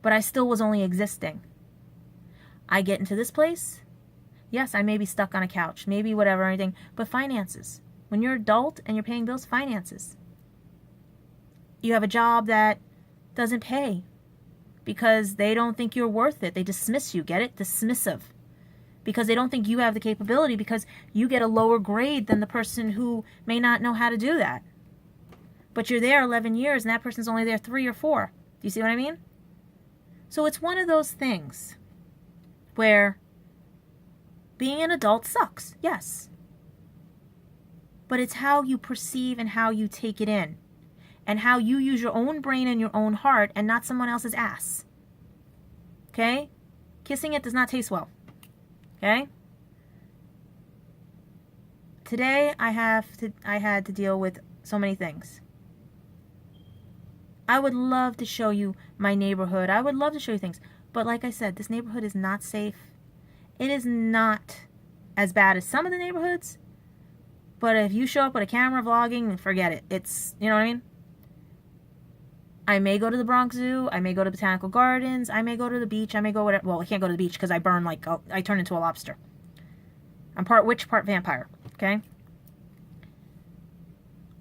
But I still was only existing. I get into this place. Yes, I may be stuck on a couch. Maybe whatever, anything. But finances. When you're an adult and you're paying bills, finances. You have a job that doesn't pay. because they don't think you're worth it. They dismiss you. Get it? Dismissive. Because they don't think you have the capability, because you get a lower grade than the person who may not know how to do that. But you're there 11 years and that person's only there 3 or 4. Do you see what I mean? So it's one of those things where being an adult sucks, yes. But it's how you perceive and how you take it in. And how you use your own brain and your own heart and not someone else's ass. Okay? Kissing it does not taste well. Okay? Today I had to deal with so many things. I would love to show you my neighborhood. I would love to show you things. But like I said, this neighborhood is not safe. It is not as bad as some of the neighborhoods. But if you show up with a camera vlogging, forget it. It's, you know what I mean? I may go to the Bronx Zoo. I may go to Botanical Gardens. I may go to the beach. I may go whatever. Well, I can't go to the beach because I burn like, I turn into a lobster. I'm part witch, part vampire. Okay?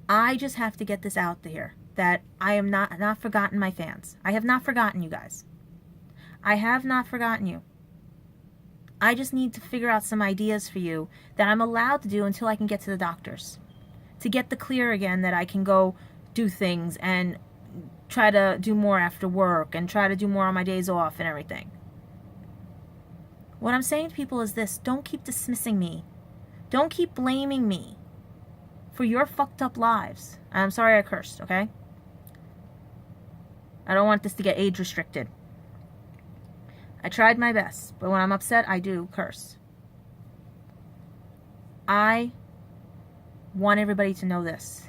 I just have to get this out there. That I am not forgotten my fans. I have not forgotten you guys. I have not forgotten you. I just need to figure out some ideas for you that I'm allowed to do until I can get to the doctors. To get the clear again that I can go do things and try to do more after work and try to do more on my days off and everything. What I'm saying to people is this: don't keep dismissing me. Don't keep blaming me for your fucked up lives. I'm sorry I cursed, okay? I don't want this to get age restricted. I tried my best, but when I'm upset, I do curse. I want everybody to know this.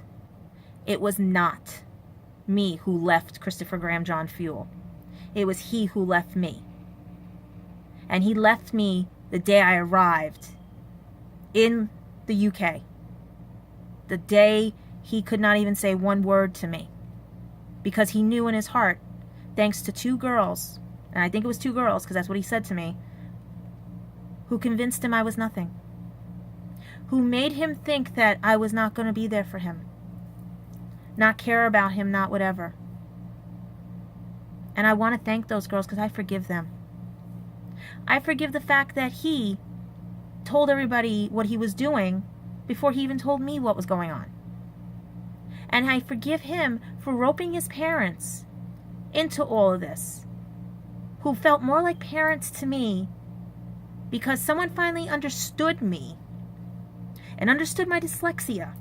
It was not me who left Christopher Graham John Fuel. It was he who left me. And he left me the day I arrived in the UK. The day he could not even say one word to me. Because he knew in his heart, thanks to 2 girls, and I think it was 2 girls because that's what he said to me, who convinced him I was nothing. Who made him think that I was not going to be there for him. Not care about him, not whatever. And I want to thank those girls because I forgive them. I forgive the fact that he told everybody what he was doing before he even told me what was going on. And I forgive him for roping his parents into all of this, who felt more like parents to me because someone finally understood me and understood my dyslexia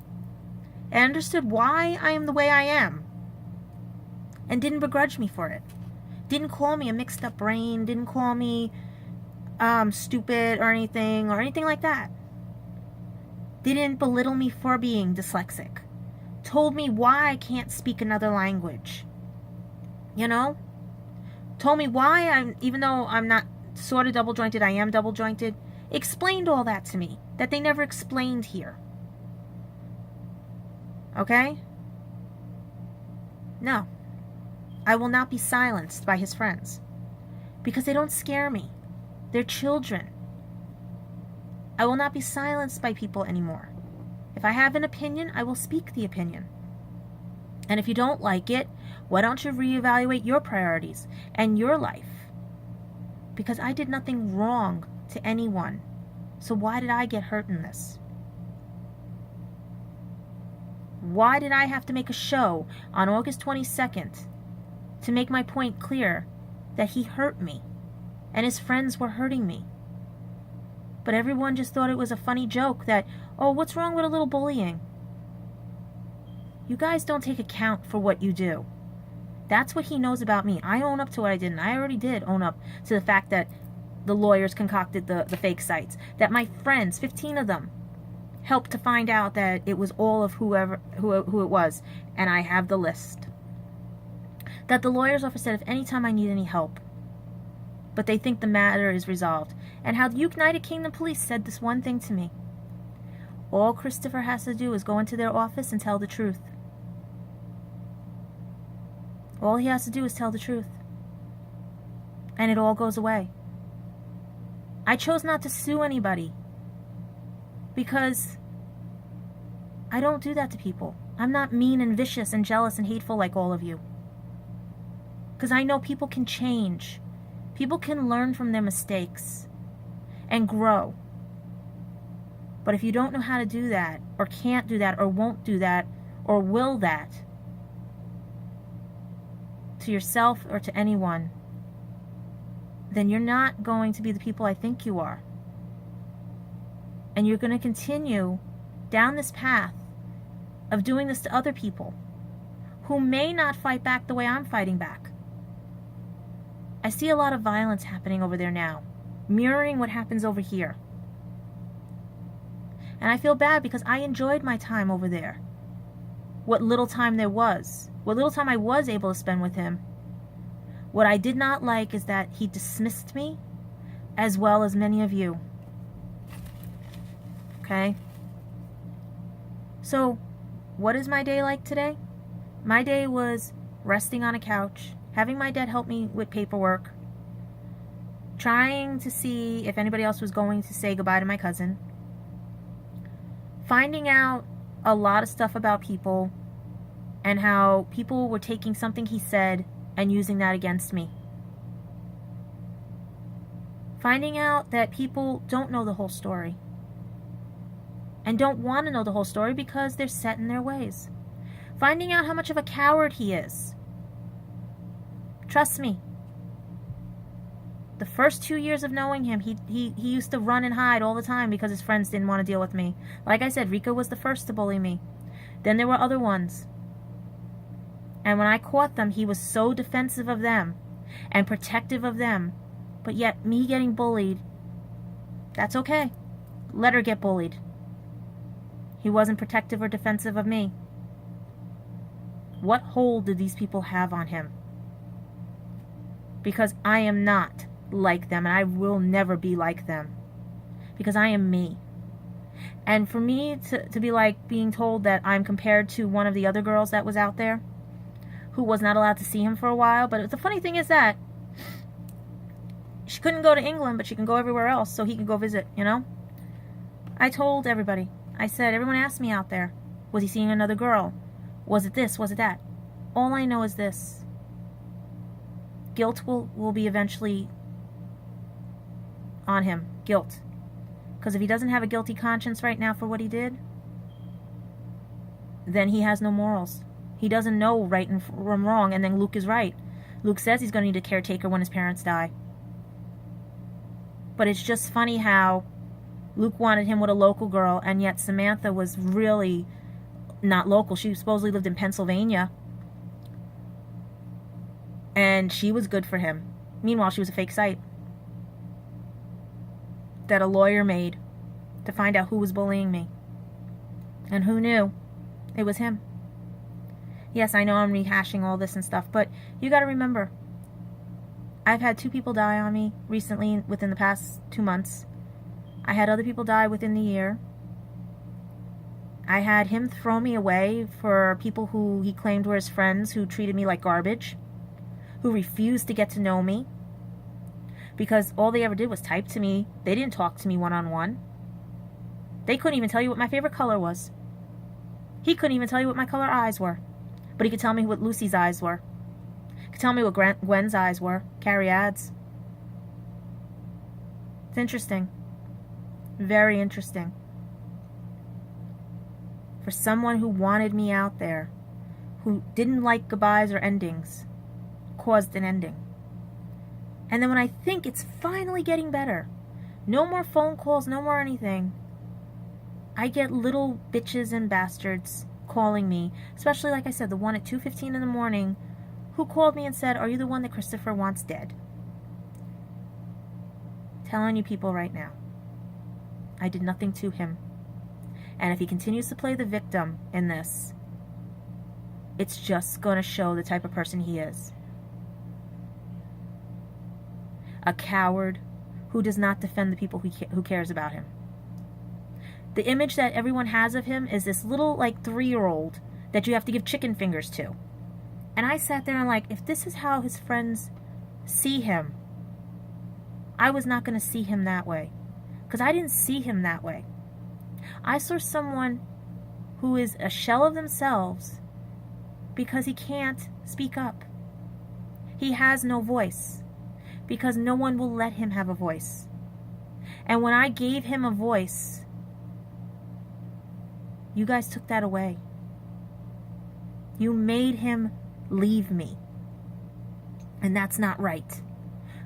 and understood why I am the way I am and didn't begrudge me for it. Didn't call me a mixed up brain, didn't call me stupid or anything like that. Didn't belittle me for being dyslexic. Told me why I can't speak another language. You know? Told me why even though I'm not sort of double jointed, I am double jointed. Explained all that to me that they never explained here. Okay? No. I will not be silenced by his friends. Because they don't scare me. They're children. I will not be silenced by people anymore. If I have an opinion, I will speak the opinion. And if you don't like it, why don't you reevaluate your priorities and your life? Because I did nothing wrong to anyone. So why did I get hurt in this? Why did I have to make a show on August 22nd to make my point clear that he hurt me and his friends were hurting me? But everyone just thought it was a funny joke that, oh, what's wrong with a little bullying? You guys don't take account for what you do. That's what he knows about me. I own up to what I did, and I already did own up to the fact that the lawyers concocted the fake sites. That my friends, 15 of them, helped to find out that it was all of who it was. And I have the list. That the lawyer's office said if anytime I need any help, but they think the matter is resolved. And how the United Kingdom Police said this one thing to me. All Christopher has to do is go into their office and tell the truth. All he has to do is tell the truth. And it all goes away. I chose not to sue anybody. Because I don't do that to people. I'm not mean and vicious and jealous and hateful like all of you. Because I know people can change. People can learn from their mistakes and grow. But if you don't know how to do that, or can't do that, or won't do that, or will that, to yourself or to anyone, then you're not going to be the people I think you are. And you're going to continue down this path of doing this to other people who may not fight back the way I'm fighting back. I see a lot of violence happening over there now, mirroring what happens over here. And I feel bad because I enjoyed my time over there. What little time there was. What little time I was able to spend with him. What I did not like is that he dismissed me, as well as many of you. Okay? So, what is my day like today? My day was resting on a couch, having my dad help me with paperwork, trying to see if anybody else was going to say goodbye to my cousin, finding out a lot of stuff about people and how people were taking something he said and using that against me. Finding out that people don't know the whole story and don't want to know the whole story because they're set in their ways. Finding out how much of a coward he is. Trust me. The first 2 years of knowing him, he used to run and hide all the time because his friends didn't want to deal with me. Like I said, Rika was the first to bully me. Then there were other ones. And when I caught them, he was so defensive of them and protective of them. But yet, me getting bullied, that's okay. Let her get bullied. He wasn't protective or defensive of me. What hold did these people have on him? Because I am not like them, and I will never be like them. Because I am me. And for me to be like being told that I'm compared to one of the other girls that was out there, who was not allowed to see him for a while. But the funny thing is that she couldn't go to England, but she can go everywhere else, so he can go visit, you know? I told everybody. I said, everyone asked me out there, was he seeing another girl? Was it this? Was it that? All I know is this. Guilt will be eventually on him. Guilt. Because if he doesn't have a guilty conscience right now for what he did, then he has no morals. He doesn't know right and from wrong, and then Luke is right. Luke says he's going to need a caretaker when his parents die. But it's just funny how Luke wanted him with a local girl, and yet Samantha was really not local. She supposedly lived in Pennsylvania. And she was good for him. Meanwhile, she was a fake site that a lawyer made to find out who was bullying me. And who knew? It was him. Yes, I know I'm rehashing all this and stuff, but you got to remember, I've had 2 people die on me recently within the past 2 months. I had other people die within the year. I had him throw me away for people who he claimed were his friends, who treated me like garbage, who refused to get to know me, because all they ever did was type to me. They didn't talk to me one-on-one. They couldn't even tell you what my favorite color was. He couldn't even tell you what my color eyes were. But he could tell me what Lucy's eyes were. He could tell me what Gwen's eyes were. Carry ads. It's interesting. Very interesting. For someone who wanted me out there, who didn't like goodbyes or endings, caused an ending. And then when I think it's finally getting better, no more phone calls, no more anything, I get little bitches and bastards calling me, especially, like I said, the one at 2:15 in the morning who called me and said, "Are you the one that Christopher wants dead?" Telling you people right now, I did nothing to him. And if he continues to play the victim in this, it's just going to show the type of person he is. A coward who does not defend the people who cares about him. The image that everyone has of him is this little, like, 3-year-old that you have to give chicken fingers to. And I sat there and, like, if this is how his friends see him, I was not going to see him that way. Because I didn't see him that way. I saw someone who is a shell of themselves because he can't speak up. He has no voice because no one will let him have a voice. And when I gave him a voice, you guys took that away. You made him leave me. And that's not right.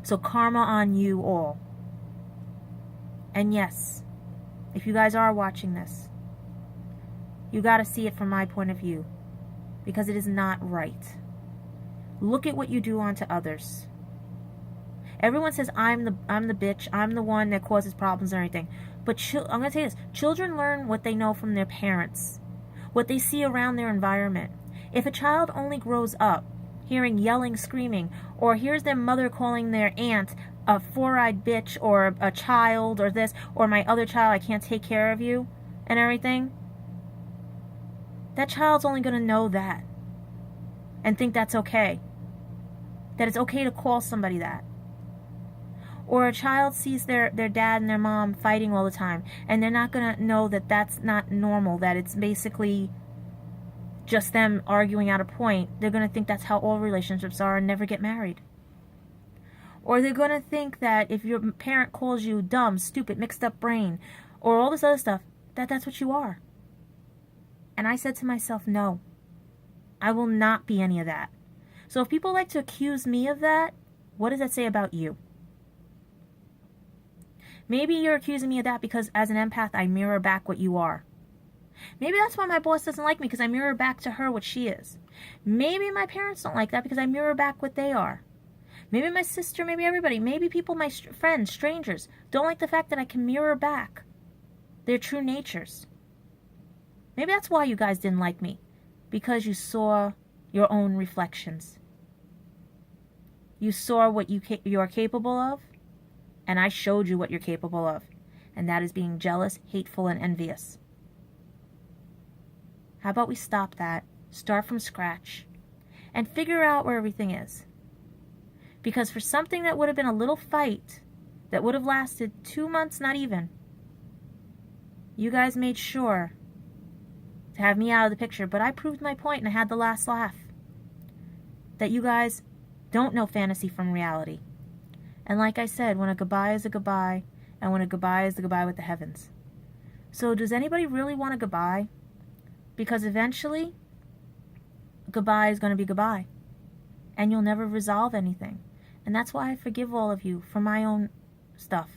So karma on you all. And yes, if you guys are watching this, you got to see it from my point of view, because it is not right. Look at what you do onto others. Everyone says I'm the bitch, I'm the one that causes problems and everything. But I'm going to say this, children learn what they know from their parents, what they see around their environment. If a child only grows up hearing yelling, screaming, or hears their mother calling their aunt a four-eyed bitch, or a child, or this, or my other child, I can't take care of you, and everything, that child's only going to know that and think that's okay. That it's okay to call somebody that. Or a child sees their dad and their mom fighting all the time, and they're not going to know that that's not normal, that it's basically just them arguing out a point. They're going to think that's how all relationships are and never get married. Or they're going to think that if your parent calls you dumb, stupid, mixed up brain, or all this other stuff, that's what you are. And I said to myself, no, I will not be any of that. So if people like to accuse me of that, what does that say about you? Maybe you're accusing me of that because as an empath, I mirror back what you are. Maybe that's why my boss doesn't like me, because I mirror back to her what she is. Maybe my parents don't like that because I mirror back what they are. Maybe my sister, maybe everybody, maybe people, my friends, strangers, don't like the fact that I can mirror back their true natures. Maybe that's why you guys didn't like me, because you saw your own reflections. You saw what you are capable of, and I showed you what you're capable of, and that is being jealous, hateful, and envious. How about we stop that, start from scratch, and figure out where everything is? Because for something that would have been a little fight, that would have lasted 2 months, not even, you guys made sure to have me out of the picture, but I proved my point and I had the last laugh. That you guys don't know fantasy from reality. And like I said, when a goodbye is a goodbye, and when a goodbye is the goodbye with the heavens. So does anybody really want a goodbye? Because eventually, goodbye is going to be goodbye. And you'll never resolve anything. And that's why I forgive all of you for my own stuff.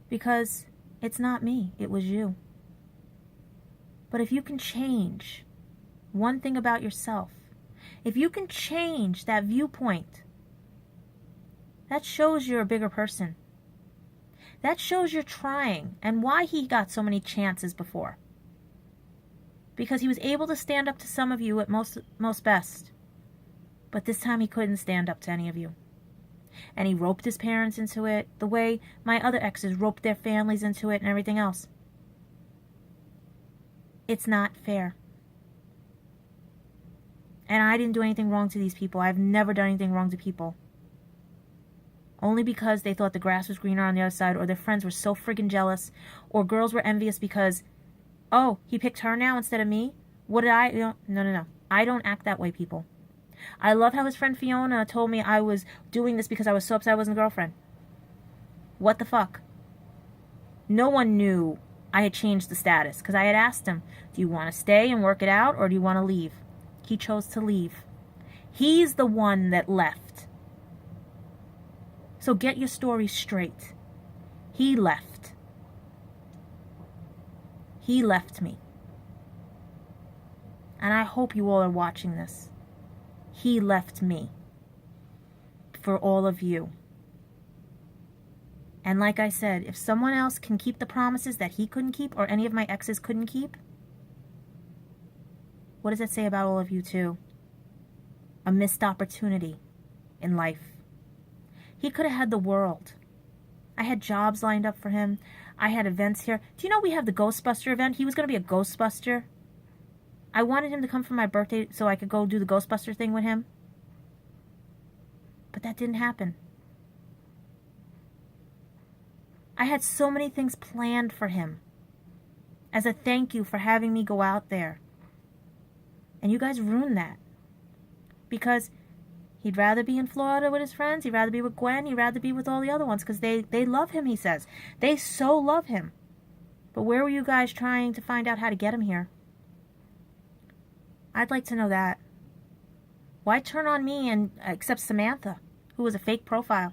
Because it's not me, it was you. But if you can change one thing about yourself, if you can change that viewpoint, that shows you're a bigger person. That shows you're trying, and why he got so many chances before. Because he was able to stand up to some of you at most best. But this time he couldn't stand up to any of you. And he roped his parents into it, the way my other exes roped their families into it and everything else. It's not fair. And I didn't do anything wrong to these people. I've never done anything wrong to people. Only because they thought the grass was greener on the other side, or their friends were so friggin' jealous, or girls were envious because, oh, he picked her now instead of me? What did I... No. I don't act that way, people. I love how his friend Fiona told me I was doing this because I was so upset I wasn't a girlfriend. What the fuck? No one knew I had changed the status, because I had asked him, do you want to stay and work it out, or do you want to leave? He chose to leave. He's the one that left. So get your story straight. He left. He left me. And I hope you all are watching this. He left me. For all of you. And like I said, if someone else can keep the promises that he couldn't keep, or any of my exes couldn't keep, what does that say about all of you too? A missed opportunity in life. He could have had the world. I had jobs lined up for him. I had events here. Do you know we have the Ghostbuster event? He was going to be a Ghostbuster. I wanted him to come for my birthday so I could go do the Ghostbuster thing with him. But that didn't happen. I had so many things planned for him as a thank you for having me go out there. And you guys ruined that. Because He'd rather be in Florida with his friends. He'd rather be with Gwen. He'd rather be with all the other ones because they love him, he says. They so love him. But where were you guys trying to find out how to get him here? I'd like to know that. Why turn on me and accept Samantha, who was a fake profile?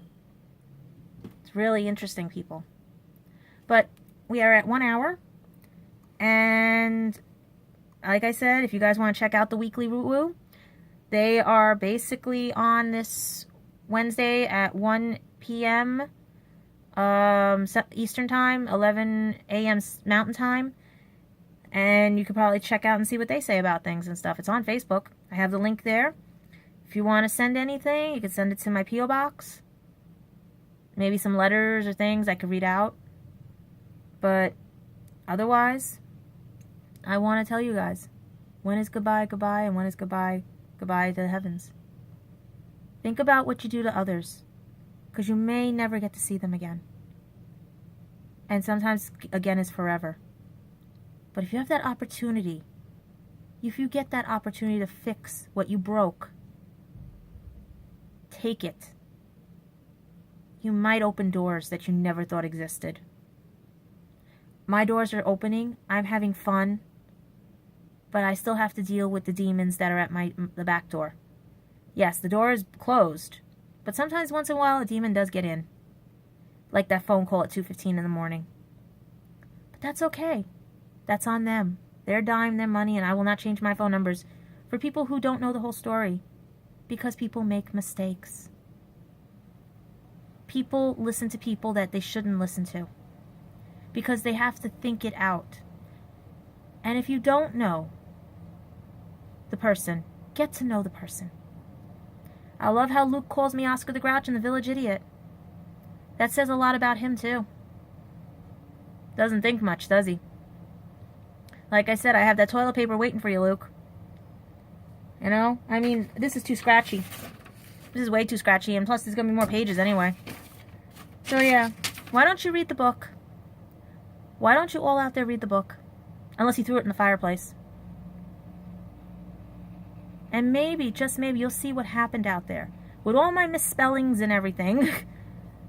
It's really interesting, people. But we are at 1 hour. And like I said, if you guys want to check out the weekly Woo Woo, they are basically on this Wednesday at 1 p.m. Eastern Time, 11 a.m. Mountain Time. And you can probably check out and see what they say about things and stuff. It's on Facebook. I have the link there. If you want to send anything, you can send it to my Peele Box. Maybe some letters or things I could read out. But otherwise, I want to tell you guys, when is goodbye goodbye, and when is goodbye goodbye to the heavens. Think about what you do to others, because you may never get to see them again. And sometimes again is forever. But if you have that opportunity, if you get that opportunity to fix what you broke, take it. You might open doors that you never thought existed. My doors are opening. I'm having fun. But I still have to deal with the demons that are at the back door. Yes, the door is closed. But sometimes, once in a while, a demon does get in. Like that phone call at 2:15 in the morning. But that's okay. That's on them. Their dime, their money, and I will not change my phone numbers for people who don't know the whole story. Because people make mistakes. People listen to people that they shouldn't listen to. Because they have to think it out. And if you don't know the person, get to know the person. I love how Luke calls me Oscar the Grouch and the Village Idiot. That says a lot about him, too. Doesn't think much, does he? Like I said, I have that toilet paper waiting for you, Luke. You know? I mean, this is too scratchy. This is way too scratchy, and plus there's going to be more pages anyway. So yeah, why don't you read the book? Why don't you all out there read the book? Unless you threw it in the fireplace. And maybe, just maybe, you'll see what happened out there. With all my misspellings and everything.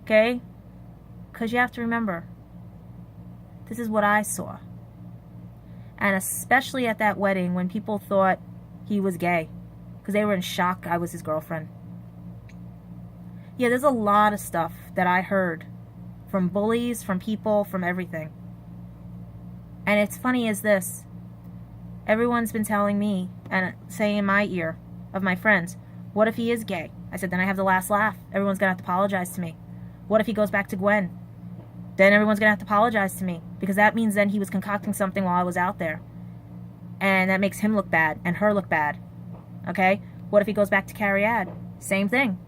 Okay? Because you have to remember, this is what I saw. And especially at that wedding when people thought he was gay. Because they were in shock I was his girlfriend. Yeah, there's a lot of stuff that I heard. From bullies, from people, from everything. And it's funny as this. Everyone's been telling me, and saying in my ear, of my friends, what if he is gay? I said, then I have the last laugh. Everyone's going to have to apologize to me. What if he goes back to Gwen? Then everyone's going to have to apologize to me. Because that means then he was concocting something while I was out there. And that makes him look bad, and her look bad. Okay? What if he goes back to Carrie Ann? Same thing.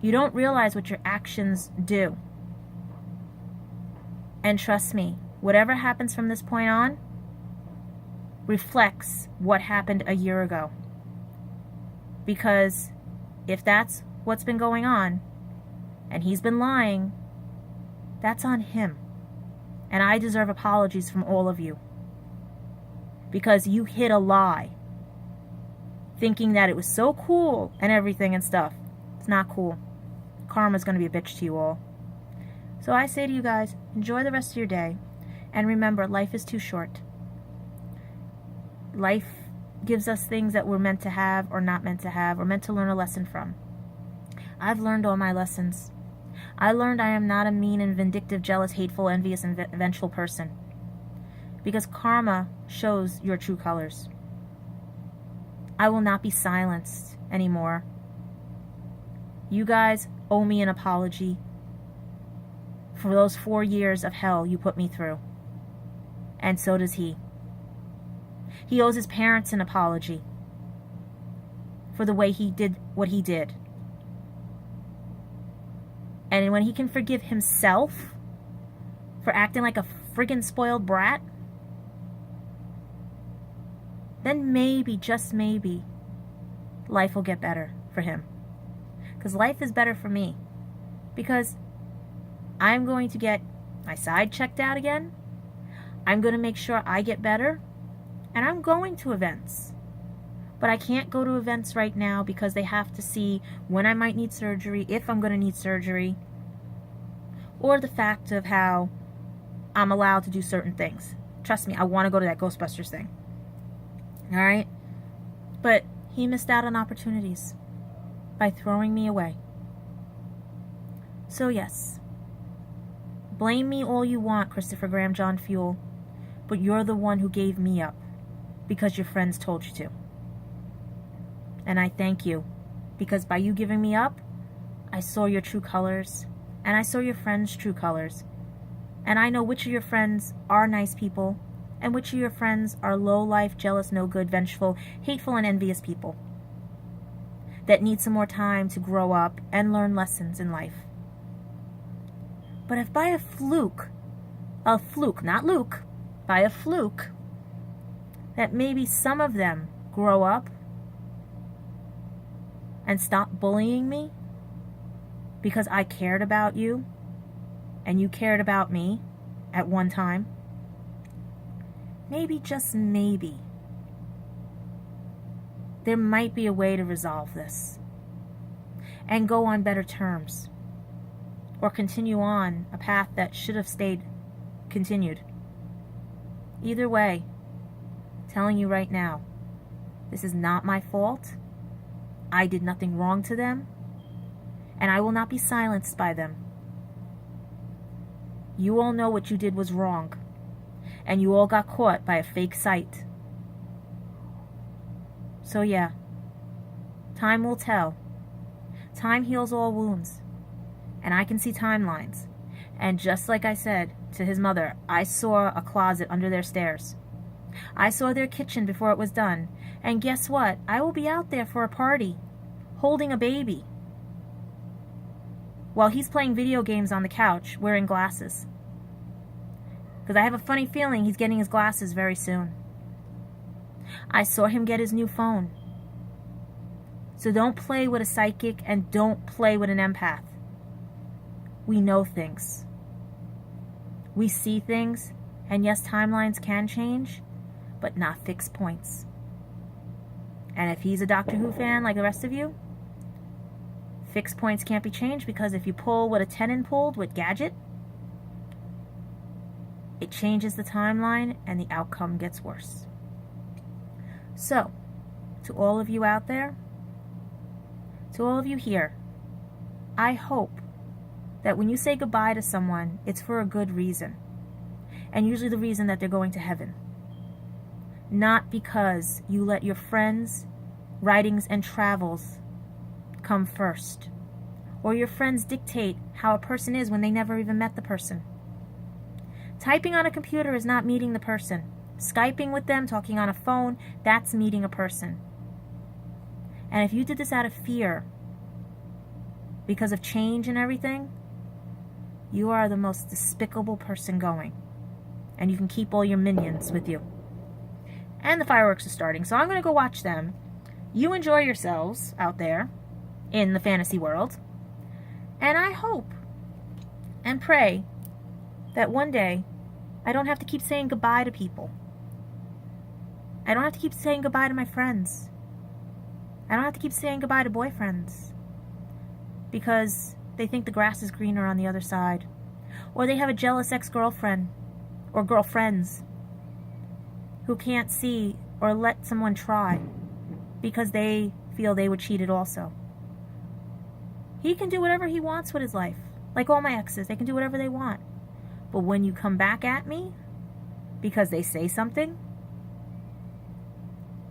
You don't realize what your actions do. And trust me, whatever happens from this point on reflects what happened a year ago. Because if that's what's been going on, and he's been lying, that's on him. And I deserve apologies from all of you. Because you hid a lie, thinking that it was so cool and everything and stuff. It's not cool. Karma's going to be a bitch to you all. So I say to you guys, enjoy the rest of your day. And remember, life is too short. Life gives us things that we're meant to have or not meant to have or meant to learn a lesson from. I've learned all my lessons. I learned I am not a mean and vindictive, jealous, hateful, envious, and vengeful person. Because karma shows your true colors. I will not be silenced anymore. You guys owe me an apology for those 4 years of hell you put me through. And so does he. He owes his parents an apology for the way he did what he did. And when he can forgive himself for acting like a friggin' spoiled brat, then maybe, just maybe, life will get better for him. Because life is better for me. Because I'm going to get my side checked out again. I'm going to make sure I get better. And I'm going to events. But I can't go to events right now because they have to see when I might need surgery, if I'm going to need surgery, or the fact of how I'm allowed to do certain things. Trust me, I want to go to that Ghostbusters thing. Alright? But he missed out on opportunities by throwing me away. So yes, blame me all you want, Christopher Graham John Fuel, but you're the one who gave me up because your friends told you to. And I thank you, because by you giving me up, I saw your true colors, and I saw your friends' true colors. And I know which of your friends are nice people, and which of your friends are low-life, jealous, no-good, vengeful, hateful, and envious people that need some more time to grow up and learn lessons in life. But if by a fluke, not Luke, by a fluke, that maybe some of them grow up and stop bullying me because I cared about you and you cared about me at one time, maybe, just maybe, there might be a way to resolve this and go on better terms, or continue on a path that should have stayed continued. Either way, telling you right now, this is not my fault. I did nothing wrong to them, and I will not be silenced by them. You all know what you did was wrong, and you all got caught by a fake site. So yeah, time will tell. Time heals all wounds, and I can see timelines. And just like I said to his mother, I saw a closet under their stairs. I saw their kitchen before it was done. And guess what? I will be out there for a party, holding a baby, while he's playing video games on the couch, wearing glasses. Because I have a funny feeling he's getting his glasses very soon. I saw him get his new phone. So don't play with a psychic and don't play with an empath. We know things. We see things, and yes, timelines can change, but not fixed points. And if he's a Doctor Who fan like the rest of you, fixed points can't be changed, because if you pull what a Tennant pulled with Gadget, it changes the timeline and the outcome gets worse. So, to all of you out there, to all of you here, I hope that when you say goodbye to someone, it's for a good reason. And usually the reason that they're going to heaven. Not because you let your friends, writings, and travels come first. Or your friends dictate how a person is when they never even met the person. Typing on a computer is not meeting the person. Skyping with them, talking on a phone, that's meeting a person. And if you did this out of fear, because of change and everything, you are the most despicable person going. And you can keep all your minions with you. And the fireworks are starting, so I'm going to go watch them. You enjoy yourselves out there in the fantasy world. And I hope and pray that one day I don't have to keep saying goodbye to people. I don't have to keep saying goodbye to my friends. I don't have to keep saying goodbye to boyfriends, because they think the grass is greener on the other side. Or they have a jealous ex-girlfriend or girlfriends who can't see or let someone try because they feel they were cheated also. He can do whatever he wants with his life. Like all my exes, they can do whatever they want. But when you come back at me because they say something,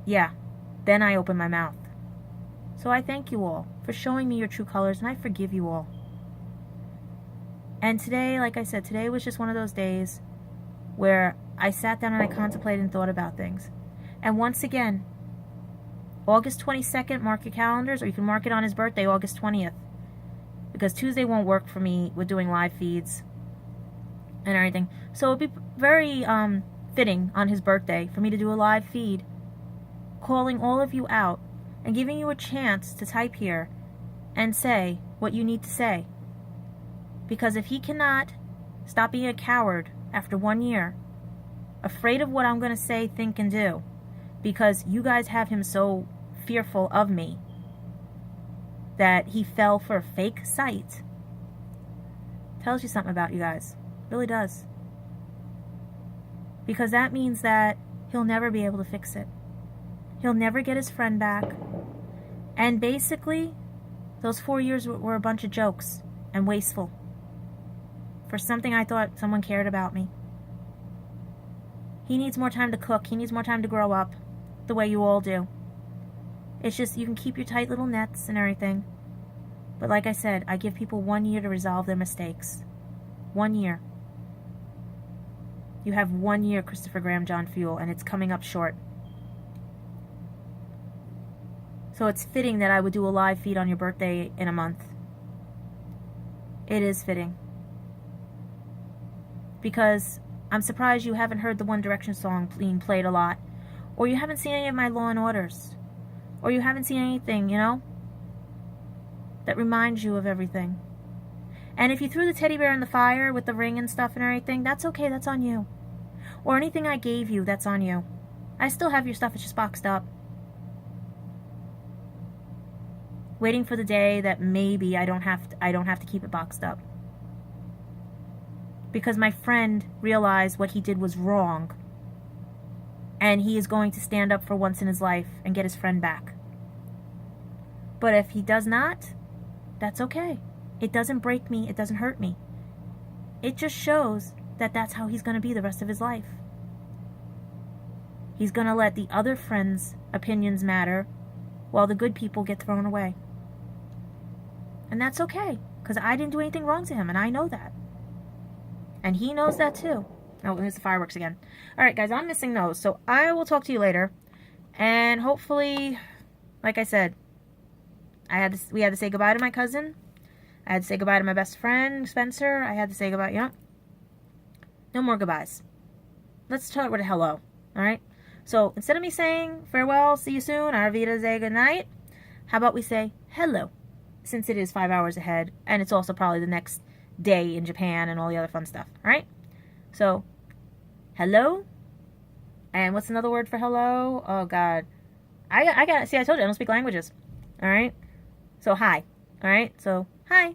yeah, then I open my mouth. So I thank you all for showing me your true colors, and I forgive you all. And today, like I said, today was just one of those days where I sat down and I contemplated and thought about things. And once again, August 22nd, mark your calendars, or you can mark it on his birthday, August 20th. Because Tuesday won't work for me with doing live feeds and everything. So it'd be very fitting on his birthday for me to do a live feed calling all of you out and giving you a chance to type here and say what you need to say. Because if he cannot stop being a coward after 1 year, afraid of what I'm going to say, think, and do, because you guys have him so fearful of me, that he fell for a fake site, tells you something about you guys. It really does. Because that means that he'll never be able to fix it. He'll never get his friend back. And basically, those 4 years were a bunch of jokes and wasteful for something I thought someone cared about me. He needs more time to cook. He needs more time to grow up the way you all do. It's just, you can keep your tight little nets and everything. But like I said, I give people 1 year to resolve their mistakes. 1 year. You have 1 year, Christopher Graham John Fuel, and it's coming up short. So it's fitting that I would do a live feed on your birthday in a month. It is fitting. Because I'm surprised you haven't heard the One Direction song being played a lot. Or you haven't seen any of my Law and Orders. Or you haven't seen anything, you know, that reminds you of everything. And if you threw the teddy bear in the fire with the ring and stuff and everything, that's okay, that's on you. Or anything I gave you, that's on you. I still have your stuff, it's just boxed up. Waiting for the day that maybe I don't have to keep it boxed up. Because my friend realized what he did was wrong. And he is going to stand up for once in his life and get his friend back. But if he does not, that's okay. It doesn't break me. It doesn't hurt me. It just shows that that's how he's going to be the rest of his life. He's going to let the other friends' opinions matter while the good people get thrown away. And that's okay, because I didn't do anything wrong to him, and I know that. And he knows that too. Oh, here's the fireworks again. Alright, guys, I'm missing those, so I will talk to you later. And hopefully, like I said, we had to say goodbye to my cousin. I had to say goodbye to my best friend, Spencer. I had to say goodbye, you know. No more goodbyes. Let's start with a hello, alright? So, instead of me saying farewell, see you soon, Auf Wiedersehen, good night, how about we say hello? Since it is 5 hours ahead, and it's also probably the next day in Japan and all the other fun stuff, alright? So, hello? And what's another word for hello? Oh, God. I told you, I don't speak languages, alright? So, hi, alright? So, hi.